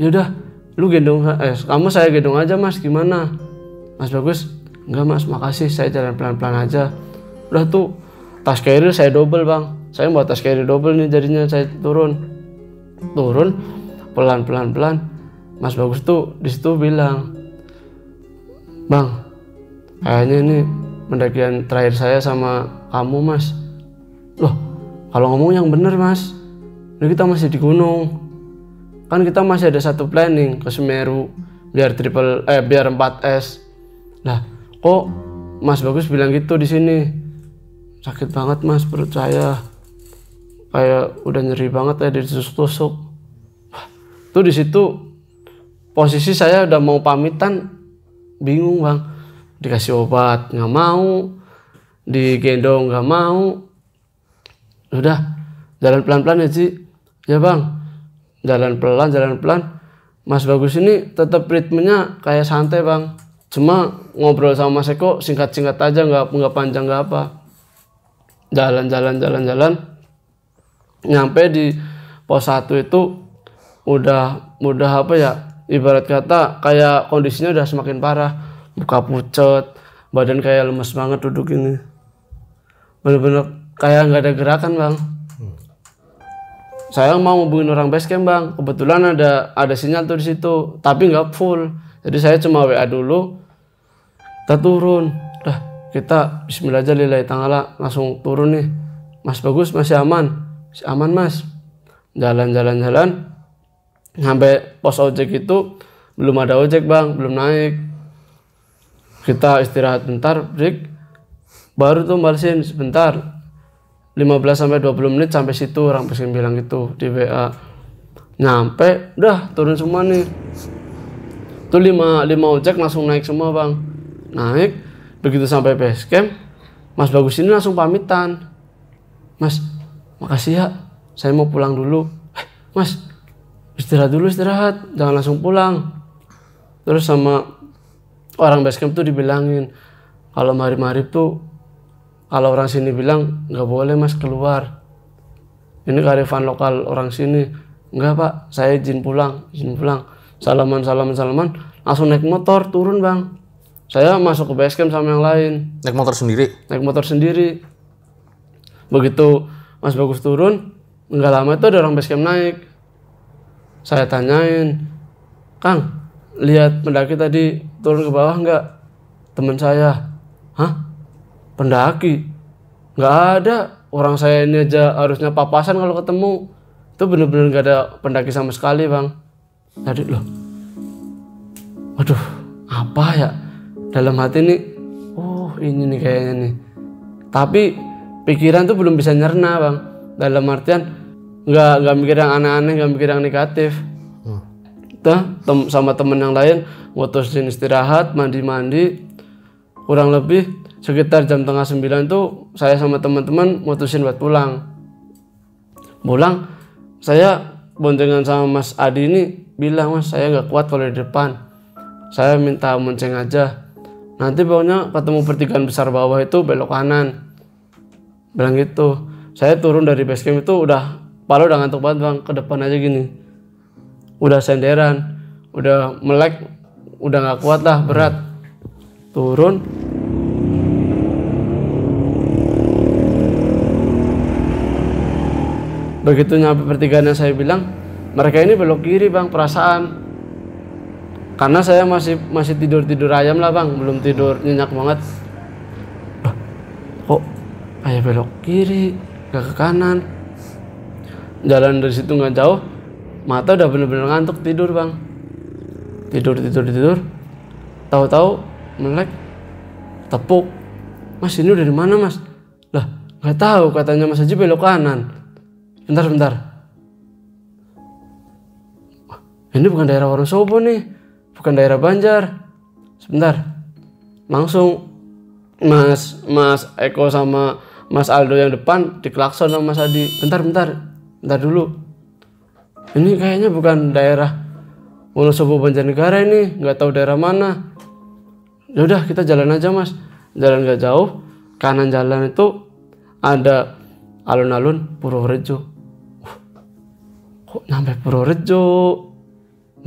Ya udah, lu gendong, kamu saya gendong aja mas, gimana? Mas Bagus, enggak mas, makasih, saya jalan pelan-pelan aja. Udah tuh, tas carrier saya double bang. Saya buat tas carrier double nih, jadinya saya turun pelan-pelan. Mas Bagus tuh di situ bilang, bang, kayaknya ini pendakian terakhir saya sama kamu mas. Loh, kalau ngomong yang bener mas, ini kita masih di gunung. Kan kita masih ada satu planning ke Semeru biar 4S. Lah, kok Mas Bagus bilang gitu di sini? Sakit banget mas perut saya, kayak udah nyeri banget, kayak ditusuk-tusuk. Tuh di situ posisi saya udah mau pamitan, bingung bang. Dikasih obat nggak mau, digendong nggak mau. Udah, jalan pelan-pelan ya Ci. Ya bang, jalan pelan. Mas Bagus ini tetap ritmenya kayak santai bang. Cuma ngobrol sama Mas Eko singkat-singkat aja, nggak panjang nggak apa. Jalan. Nyampe di pos 1 itu udah apa ya? Ibarat kata kayak kondisinya udah semakin parah. Muka pucet, badan kayak lemes banget duduk ini. Bener-bener kayak nggak ada gerakan bang. Saya mau hubungin orang base camp bang, kebetulan ada sinyal tuh di situ, tapi nggak full. Jadi saya cuma WA dulu, kita turun. Dah, kita Bismillah aja lillahi ta'ala, langsung turun nih. Mas Bagus masih aman mas. Jalan. Sampai pos ojek itu belum ada ojek bang, belum naik. Kita istirahat bentar, break, baru tuh balesin sebentar. 15-20 menit sampai situ, orang pesan bilang gitu di WA. Nyampe, udah turun semua nih. Tuh 5 ojek langsung naik semua bang. Naik, begitu sampai base camp, Mas Bagus ini langsung pamitan. Mas, makasih ya, saya mau pulang dulu. Mas, istirahat, jangan langsung pulang. Terus sama orang base camp tuh dibilangin, kalau marip-marip tuh, kalau orang sini bilang nggak boleh mas keluar. Ini kearifan lokal orang sini. Enggak pak, saya izin pulang. Salaman, langsung naik motor turun bang. saya masuk ke base camp sama yang lain. Naik motor sendiri? Naik motor sendiri. Begitu Mas Bagus turun, nggak lama itu ada orang base camp naik. Saya tanyain, Kang, lihat pendaki tadi turun ke bawah nggak? Teman saya, hah? Pendaki? Nggak ada. Orang saya ini aja harusnya papasan kalau ketemu. Itu bener-bener nggak ada pendaki sama sekali, Bang. Tadi loh, waduh, apa ya? Dalam hati nih, oh ini nih kayaknya nih. Tapi pikiran tuh belum bisa nyerna, Bang. Dalam artian nggak mikir yang aneh-aneh, nggak mikir yang negatif. Kita sama temen yang lain mutusin istirahat, mandi-mandi. Kurang lebih sekitar jam 8:30 tuh saya sama teman-teman mutusin buat pulang. Pulang, saya boncengan sama Mas Adi ini bilang, Mas saya nggak kuat kalau di depan. Saya minta monceng aja. Nanti pokoknya ketemu pertigaan besar bawah itu belok kanan. Bilang gitu. Saya turun dari base camp itu udah ngantuk banget, Bang. Ke depan aja gini. Udah senderan, udah melek, udah nggak kuat lah, berat. Turun. Begitu nyampe pertigaan yang saya bilang, mereka ini belok kiri, Bang, perasaan. Karena saya masih tidur ayam lah, Bang, belum tidur nyenyak banget. Kok kayak belok kiri, gak ke kanan. Jalan dari situ nggak jauh, mata udah bener-bener ngantuk, tidur, Bang. Tidur. Tahu-tahu melek, tepuk. Mas ini udah di mana, Mas? Lah, nggak tahu, katanya Mas Haji belok kanan. Bentar. Ini bukan daerah Wonosobo nih, bukan daerah Banjar. Sebentar. Langsung Mas Eko sama Mas Aldo yang depan diklakson sama Mas Adi. Bentar dulu. Ini kayaknya bukan daerah Wonosobo Banjarnegara ini, nggak tahu daerah mana. Yaudah kita jalan aja, Mas. Jalan nggak jauh, kanan jalan itu ada alun-alun Purworejo. Kok nyampe Purworejo?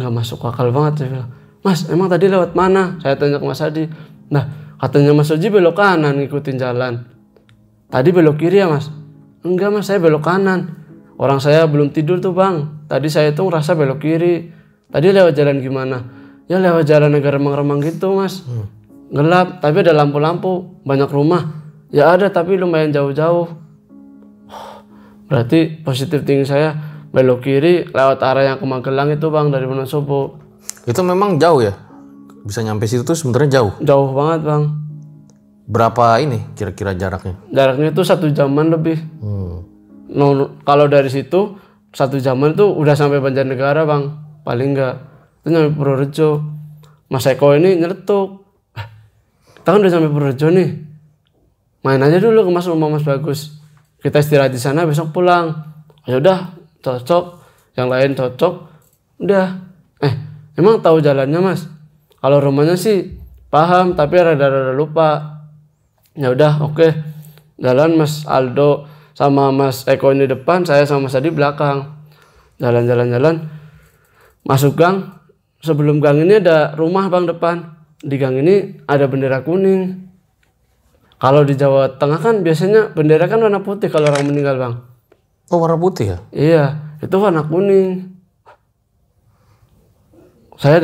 Nggak masuk akal banget. Saya bilang, Mas emang tadi lewat mana? Saya tanya ke Mas Adi. Nah katanya Mas Oji belok kanan ngikutin jalan. Tadi belok kiri ya, Mas? Enggak, Mas, saya belok kanan. Orang saya belum tidur tuh, Bang. Tadi saya tuh ngerasa belok kiri. Tadi lewat jalan gimana? Ya lewat jalan agak remang-remang gitu, Mas. Gelap, tapi ada lampu-lampu. Banyak rumah. Ya ada, tapi lumayan jauh-jauh. Berarti positif tinggi saya belok kiri lewat arah yang ke Magelang itu, Bang, dari Wonosobo. Itu memang jauh ya? Bisa nyampe situ tuh sebenarnya jauh? Jauh banget, Bang. Berapa ini kira-kira jaraknya? Jaraknya itu 1 jaman lebih. Kalau dari situ 1 jaman itu udah sampai Banjarnegara, Bang. Paling enggak. Itu nyampe Purworejo. Mas Eko ini nyeletuk. Kita kan udah sampai Purworejo nih. Main aja dulu ke rumah Mas Bagus. Kita istirahat di sana, besok pulang. Ya udah, cocok. Yang lain cocok. Udah. Emang tahu jalannya, Mas? Kalau rumahnya sih paham, tapi rada-rada lupa. Ya udah, oke. Jalan Mas Aldo sama Mas Eko ini depan, saya sama Mas Adi belakang. Jalan. Masuk gang. Sebelum gang ini ada rumah, Bang, depan. Di gang ini ada bendera kuning. Kalau di Jawa Tengah kan biasanya bendera kan warna putih kalau orang meninggal, Bang. Oh, warna putih ya? Iya, itu warna kuning. Saya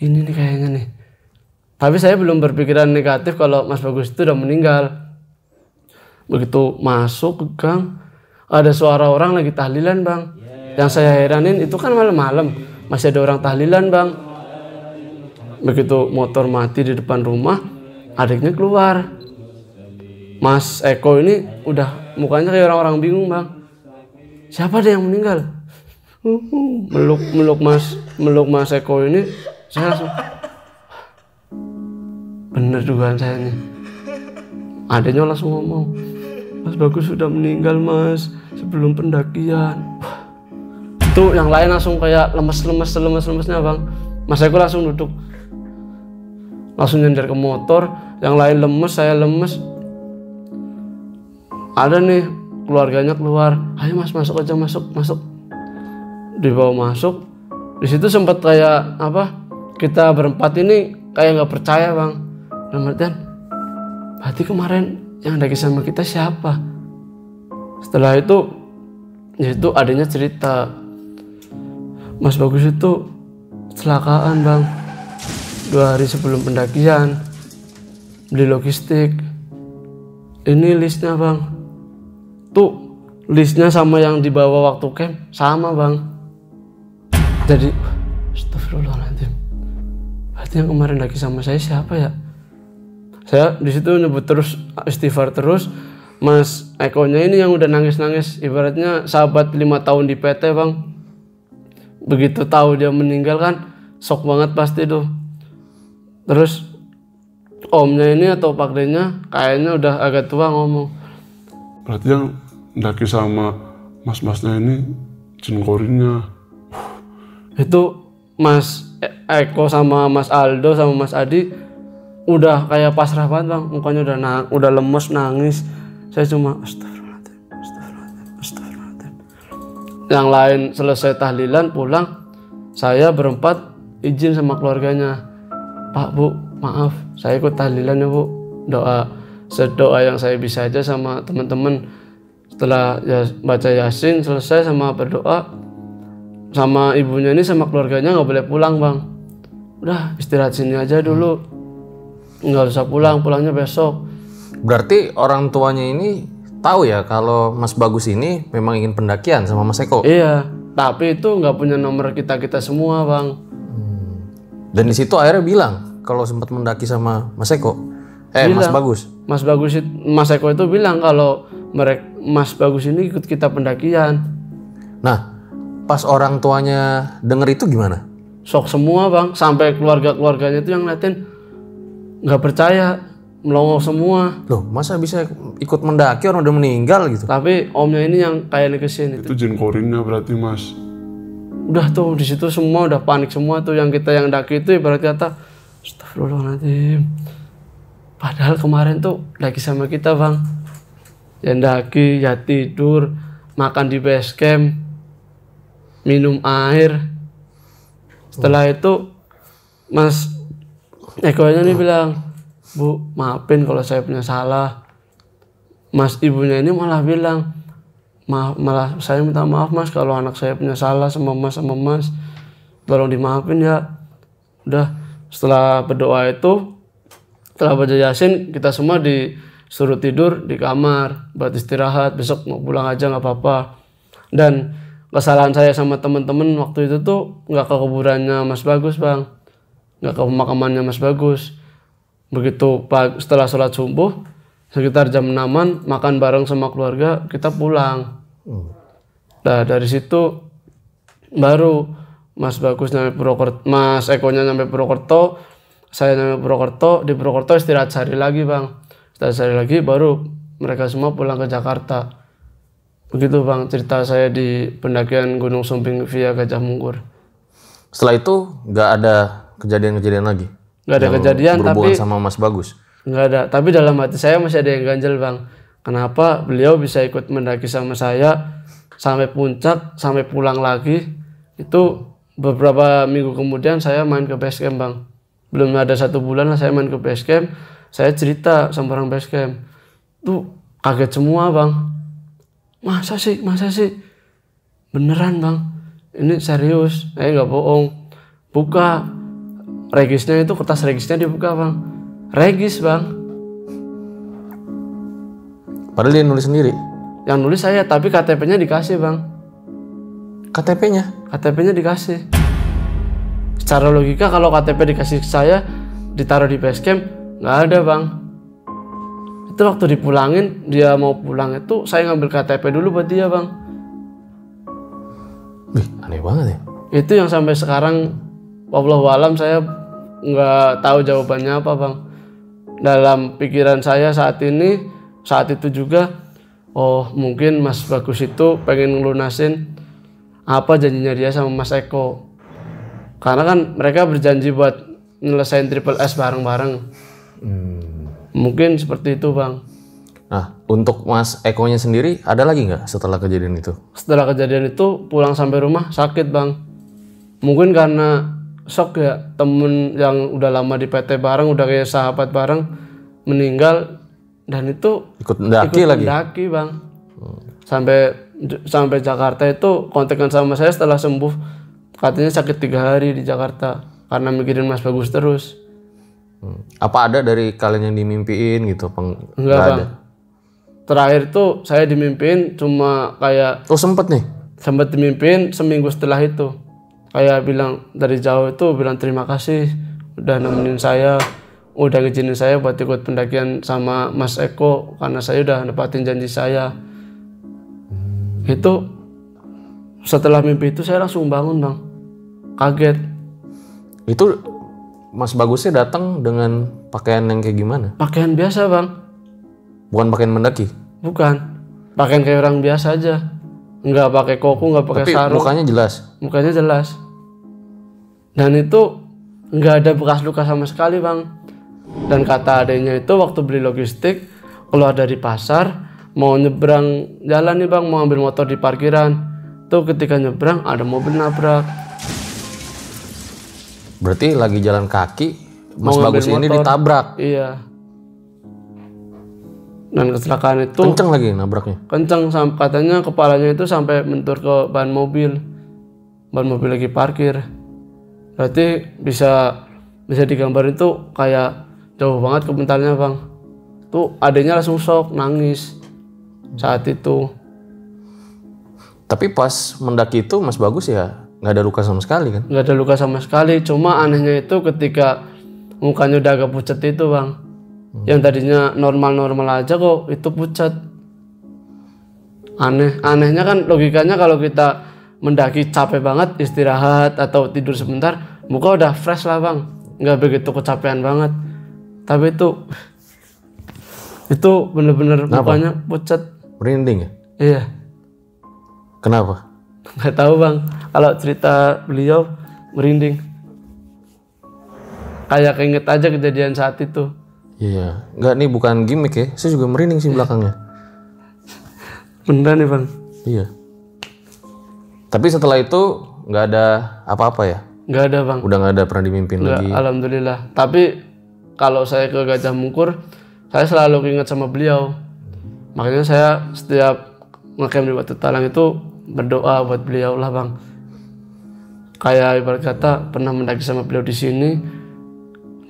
ini nih kayaknya nih. Tapi saya belum berpikiran negatif kalau Mas Bagus itu udah meninggal. Begitu masuk ke gang, ada suara orang lagi tahlilan, Bang. Yang saya heranin itu kan malam-malam, masih ada orang tahlilan, Bang. Begitu motor mati di depan rumah, adiknya keluar. Mas Eko ini udah mukanya kayak orang-orang bingung, Bang. Siapa deh yang meninggal? Meluk Mas Eko ini, saya langsung bener dugaan saya nih. Adiknya langsung ngomong, Mas Bagus sudah meninggal, Mas, sebelum pendakian. Itu yang lain langsung kayak lemes-lemesnya, Bang. Mas Eko langsung duduk, langsung nyender ke motor. Yang lain lemes, saya lemes. Ada nih keluarganya keluar, ayo Mas, masuk aja, masuk. Dibawa masuk. Di situ sempat kayak kita berempat ini kayak nggak percaya bang. Dalam artian, berarti kemarin yang daki sama kita siapa? Setelah itu, ya itu adanya cerita, Mas Bagus itu kecelakaan bang. 2 hari sebelum pendakian, beli logistik. Ini listnya bang. Tuh listnya sama yang dibawa waktu camp sama bang. Jadi, astagfirullahaladzim. Berarti yang kemarin daki sama saya siapa ya? Saya di situ nyebut terus, istighfar terus. Mas Eko-nya ini yang udah nangis-nangis, ibaratnya sahabat 5 tahun di PT bang. Begitu tahu dia meninggal kan, shock banget pasti tuh. Terus omnya ini atau Pak D-nya kayaknya udah agak tua ngomong. Berarti yang daki sama mas-masnya ini jin korinnya. Itu Mas Eko sama Mas Aldo sama Mas Adi udah kayak pasrah banget bang, mukanya udah lemes nangis. Saya cuma astagfirullahaladzim, astagfirullahaladzim, astagfirullahaladzim. Yang lain selesai tahlilan pulang, saya berempat izin sama keluarganya, Pak Bu maaf saya ikut tahlilan ya Bu, sedoa yang saya bisa aja sama teman-teman. Setelah ya, baca Yasin selesai sama berdoa, sama ibunya ini sama keluarganya nggak boleh pulang bang, udah istirahat sini aja dulu, nggak usah pulang, pulangnya besok. Berarti orang tuanya ini tahu ya kalau Mas Bagus ini memang ingin pendakian sama Mas Eko. Iya, tapi itu nggak punya nomor kita semua bang. Dan di situ akhirnya bilang kalau sempat mendaki sama Mas Eko. Mas Bagus. Mas Eko itu bilang kalau Mas Bagus ini ikut kita pendakian. Nah, pas orang tuanya denger itu gimana? Shock semua bang, sampai keluarganya itu yang ngeliatin nggak percaya, melongo semua. Loh, masa bisa ikut mendaki orang udah meninggal gitu? Tapi omnya ini yang kayak negesin Itu jin korinnya berarti Mas. Udah tuh di situ semua udah panik semua tuh, yang kita yang daki itu ibarat kata astagfirullahaladzim. Padahal kemarin tuh daki sama kita bang. Yang daki ya tidur, makan di base camp, minum air. Setelah itu Mas Eko-nya nih bilang, Bu maafin kalau saya punya salah. Mas ibunya ini malah bilang, malah saya minta maaf Mas kalau anak saya punya salah sama Mas, tolong dimaafin ya. Udah setelah berdoa itu, setelah baca Yasin, kita semua disuruh tidur di kamar buat istirahat, besok mau pulang aja nggak apa-apa. Dan kesalahan saya sama teman-teman waktu itu tuh nggak ke kuburannya Mas Bagus bang, nggak ke pemakamannya Mas Bagus. Begitu setelah sholat subuh sekitar jam 6-an makan bareng sama keluarga, kita pulang. Nah dari situ baru Mas Bagus nyampe Purwokerto, Mas Eko-nya nyampe Purwokerto, saya nyampe Purwokerto. Di Purwokerto istirahat sehari lagi bang, istirahat sehari lagi baru mereka semua pulang ke Jakarta. Begitu bang cerita saya di pendakian Gunung Sumbing via Gajah Mungkur. Setelah itu nggak ada kejadian-kejadian lagi? Nggak ada kejadian, berhubungan tapi sama Mas Bagus? nggak ada. Tapi dalam hati saya masih ada yang ganjel bang. Kenapa beliau bisa ikut mendaki sama saya sampai puncak, sampai pulang lagi. Itu beberapa minggu kemudian saya main ke base camp bang. Belum ada 1 bulan lah saya main ke base camp. Saya cerita sama orang base camp. Tuh kaget semua bang. Masa sih? Beneran bang? Ini serius, nggak bohong. Buka regisnya, itu kertas regisnya dibuka bang. Regis bang. Padahal dia nulis sendiri? Yang nulis saya, tapi KTP-nya dikasih bang. KTP-nya? KTP-nya dikasih. Secara logika kalau KTP dikasih ke saya, ditaruh di base camp, nggak ada bang. Itu waktu dipulangin, dia mau pulang itu saya ngambil KTP dulu buat dia bang. Aneh banget ya. Itu yang sampai sekarang wallahualam saya nggak tahu jawabannya apa bang. Dalam pikiran saya saat itu juga, oh mungkin Mas Bagus itu pengen ngelunasin apa janjinya dia sama Mas Eko. Karena kan mereka berjanji buat nyelesain Triple S bareng-bareng. Mungkin seperti itu bang. Nah, untuk Mas Eko-nya sendiri ada lagi nggak setelah kejadian itu? Setelah kejadian itu pulang sampai rumah sakit bang. Mungkin karena shock ya, temen yang udah lama di PT bareng, udah kayak sahabat bareng meninggal, dan itu Ikut mendaki lagi. mendaki bang. Sampai Jakarta itu kontekan sama saya setelah sembuh, katanya sakit 3 hari di Jakarta karena mikirin Mas Bagus terus. Apa ada dari kalian yang dimimpiin gitu? Enggak Nggak bang. Terakhir tuh saya dimimpiin cuma kayak Oh sempet nih. sempat dimimpiin seminggu setelah itu, kayak bilang dari jauh itu bilang terima kasih udah nemenin saya, udah ngizinin saya buat ikut pendakian sama Mas Eko karena saya udah nepatin janji saya. Itu setelah mimpi itu saya langsung bangun bang, kaget. Itu Mas Bagusnya datang dengan pakaian yang kayak gimana? Pakaian biasa bang, Bukan pakaian mendaki. bukan pakaian kayak orang biasa aja, nggak pakai koko, nggak pakai Tapi sarung. mukanya jelas. Mukanya jelas. Dan itu nggak ada bekas luka sama sekali bang. Dan kata adanya itu waktu beli logistik, keluar dari pasar, mau nyebrang jalan nih bang, mau ambil motor di parkiran. Tuh ketika nyebrang ada mobil nabrak. Berarti lagi jalan kaki, Mas Mau ngambil Bagus ini motor. ditabrak. Iya. Dan kecelakaan itu Kenceng lagi nabraknya. kenceng, katanya kepalanya itu sampai mentur ke ban mobil. Ban mobil lagi parkir. Berarti bisa digambar itu kayak jauh banget kebentarnya bang. Tuh adanya langsung shock, nangis saat itu. Tapi pas mendaki itu Mas Bagus ya nggak ada luka sama sekali kan? Nggak ada luka sama sekali. Cuma anehnya itu ketika mukanya udah agak pucat itu bang. Yang tadinya normal-normal aja kok itu pucat. Anehnya kan logikanya kalau kita mendaki capek banget, istirahat atau tidur sebentar, muka udah fresh lah bang, nggak begitu kecapean banget. Tapi itu bener-bener mukanya pucat. Merinding ya? Iya, Kenapa? nggak tahu bang. Kalau cerita beliau merinding, kayak keinget aja kejadian saat itu. Iya. Nggak, nih bukan gimmick ya. Saya juga merinding sih belakangnya. Beneran nih bang. Iya. Tapi setelah itu nggak ada apa-apa ya? Nggak ada bang. Udah nggak ada pernah dimimpin Nggak, lagi. alhamdulillah. Tapi kalau saya ke Gajah Mungkur, saya selalu ingat sama beliau. Makanya saya setiap ngecamp di Batu Talang itu berdoa buat beliau lah bang. Kayak ibarat kata pernah mendaki sama beliau di sini,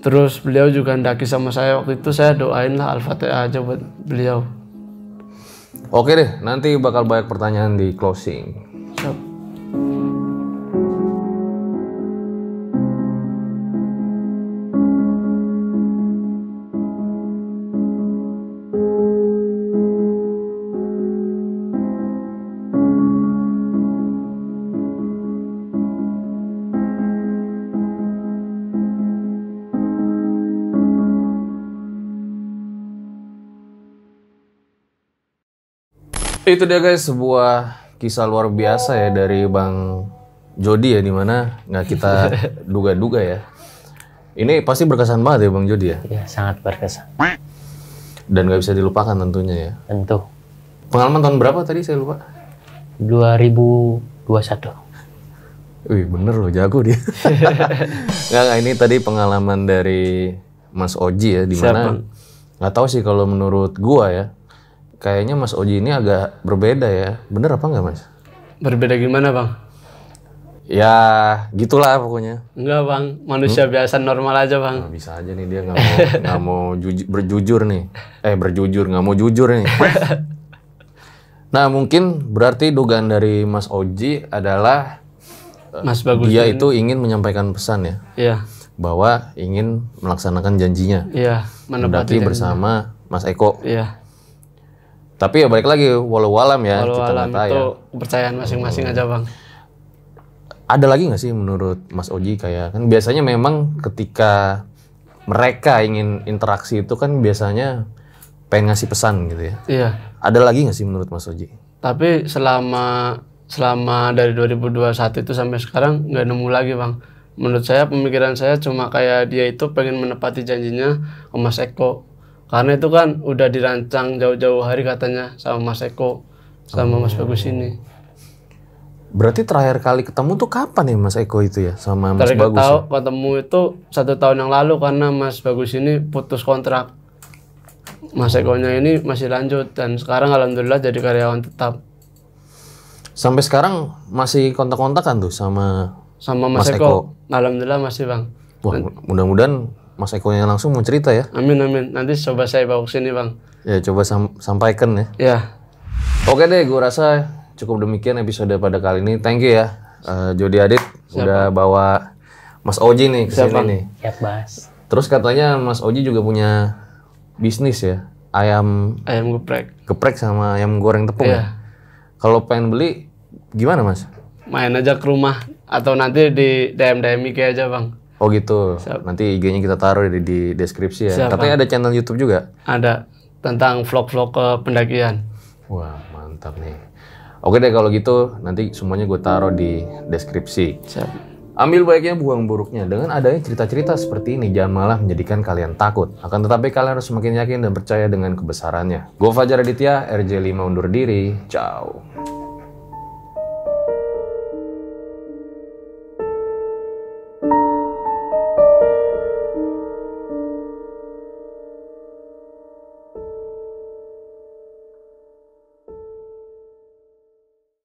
terus beliau juga mendaki sama saya waktu itu, saya doain lah Al-Fatihah aja buat beliau. Oke deh, nanti bakal banyak pertanyaan di closing. Siap. Itu dia guys, sebuah kisah luar biasa ya dari Bang Jody ya, dimana nggak kita duga-duga ya. Ini pasti berkesan banget ya Bang Jody ya. Ya, sangat berkesan. Dan nggak bisa dilupakan tentunya ya. Tentu. Pengalaman tahun berapa tadi saya lupa? 2021. Wih bener loh, jago dia. nggak, ini tadi pengalaman dari Mas Oji ya, dimana nggak tahu sih kalau menurut gua ya, kayaknya Mas Oji ini agak berbeda ya. Bener apa nggak Mas? Berbeda gimana bang? Ya gitulah pokoknya. Enggak bang, manusia biasa normal aja bang. Nah, bisa aja nih dia nggak mau berjujur nih. Berjujur, nggak mau jujur nih. Nah mungkin berarti dugaan dari Mas Oji adalah Mas Bagus dia ini- itu ingin menyampaikan pesan ya, Iya, bahwa ingin melaksanakan janjinya iya, mendaki menepati janji. bersama Mas Eko. Iya, Tapi ya balik lagi walau alam ya, kalau kita alam nggak tahu itu ya. kepercayaan masing-masing aja bang. Ada lagi nggak sih menurut Mas Oji, kayak kan biasanya memang ketika mereka ingin interaksi itu kan biasanya pengen ngasih pesan gitu ya. Iya, Ada lagi nggak sih menurut Mas Oji? tapi selama dari 2021 itu sampai sekarang nggak nemu lagi bang. Menurut saya, pemikiran saya cuma kayak dia itu pengen menepati janjinya ke Mas Eko, karena itu kan udah dirancang jauh-jauh hari katanya sama Mas Eko sama Mas Bagus ini. Berarti terakhir kali ketemu tuh kapan ya Mas Eko itu ya sama Mas Terakhir Bagus? ketemu itu 1 tahun yang lalu karena Mas Bagus ini putus kontrak. Mas Ekonya ini masih lanjut dan sekarang alhamdulillah jadi karyawan tetap. Sampai sekarang masih kontak-kontakan tuh sama Mas Mas Eko. Alhamdulillah masih Bang. Wah, mudah-mudahan Mas Eko yang langsung mau cerita ya. Amin amin. Nanti coba saya bawa ke sini Bang. Ya coba sampaikan ya. Ya. Oke deh, gue rasa cukup demikian episode pada kali ini. Thank you ya, Jody Adit udah bawa Mas Oji nih ke sini nih. Siap, Bas. Terus katanya Mas Oji juga punya bisnis ya, ayam geprek sama ayam goreng tepung ya. Kalau pengen beli gimana Mas? Main aja ke rumah atau nanti di DM IG aja Bang. Oh gitu. Nanti IG-nya kita taruh di deskripsi ya. Siap, Katanya ada channel YouTube juga. Ada tentang vlog-vlog ke pendakian. Wah mantap nih. Oke deh kalau gitu nanti semuanya gue taruh di deskripsi. Siap. Ambil baiknya, buang buruknya. Dengan adanya cerita-cerita seperti ini, jangan malah menjadikan kalian takut. Akan tetapi kalian harus semakin yakin dan percaya dengan kebesarannya. Gue Fajar Aditya, RJ5 undur diri. Ciao.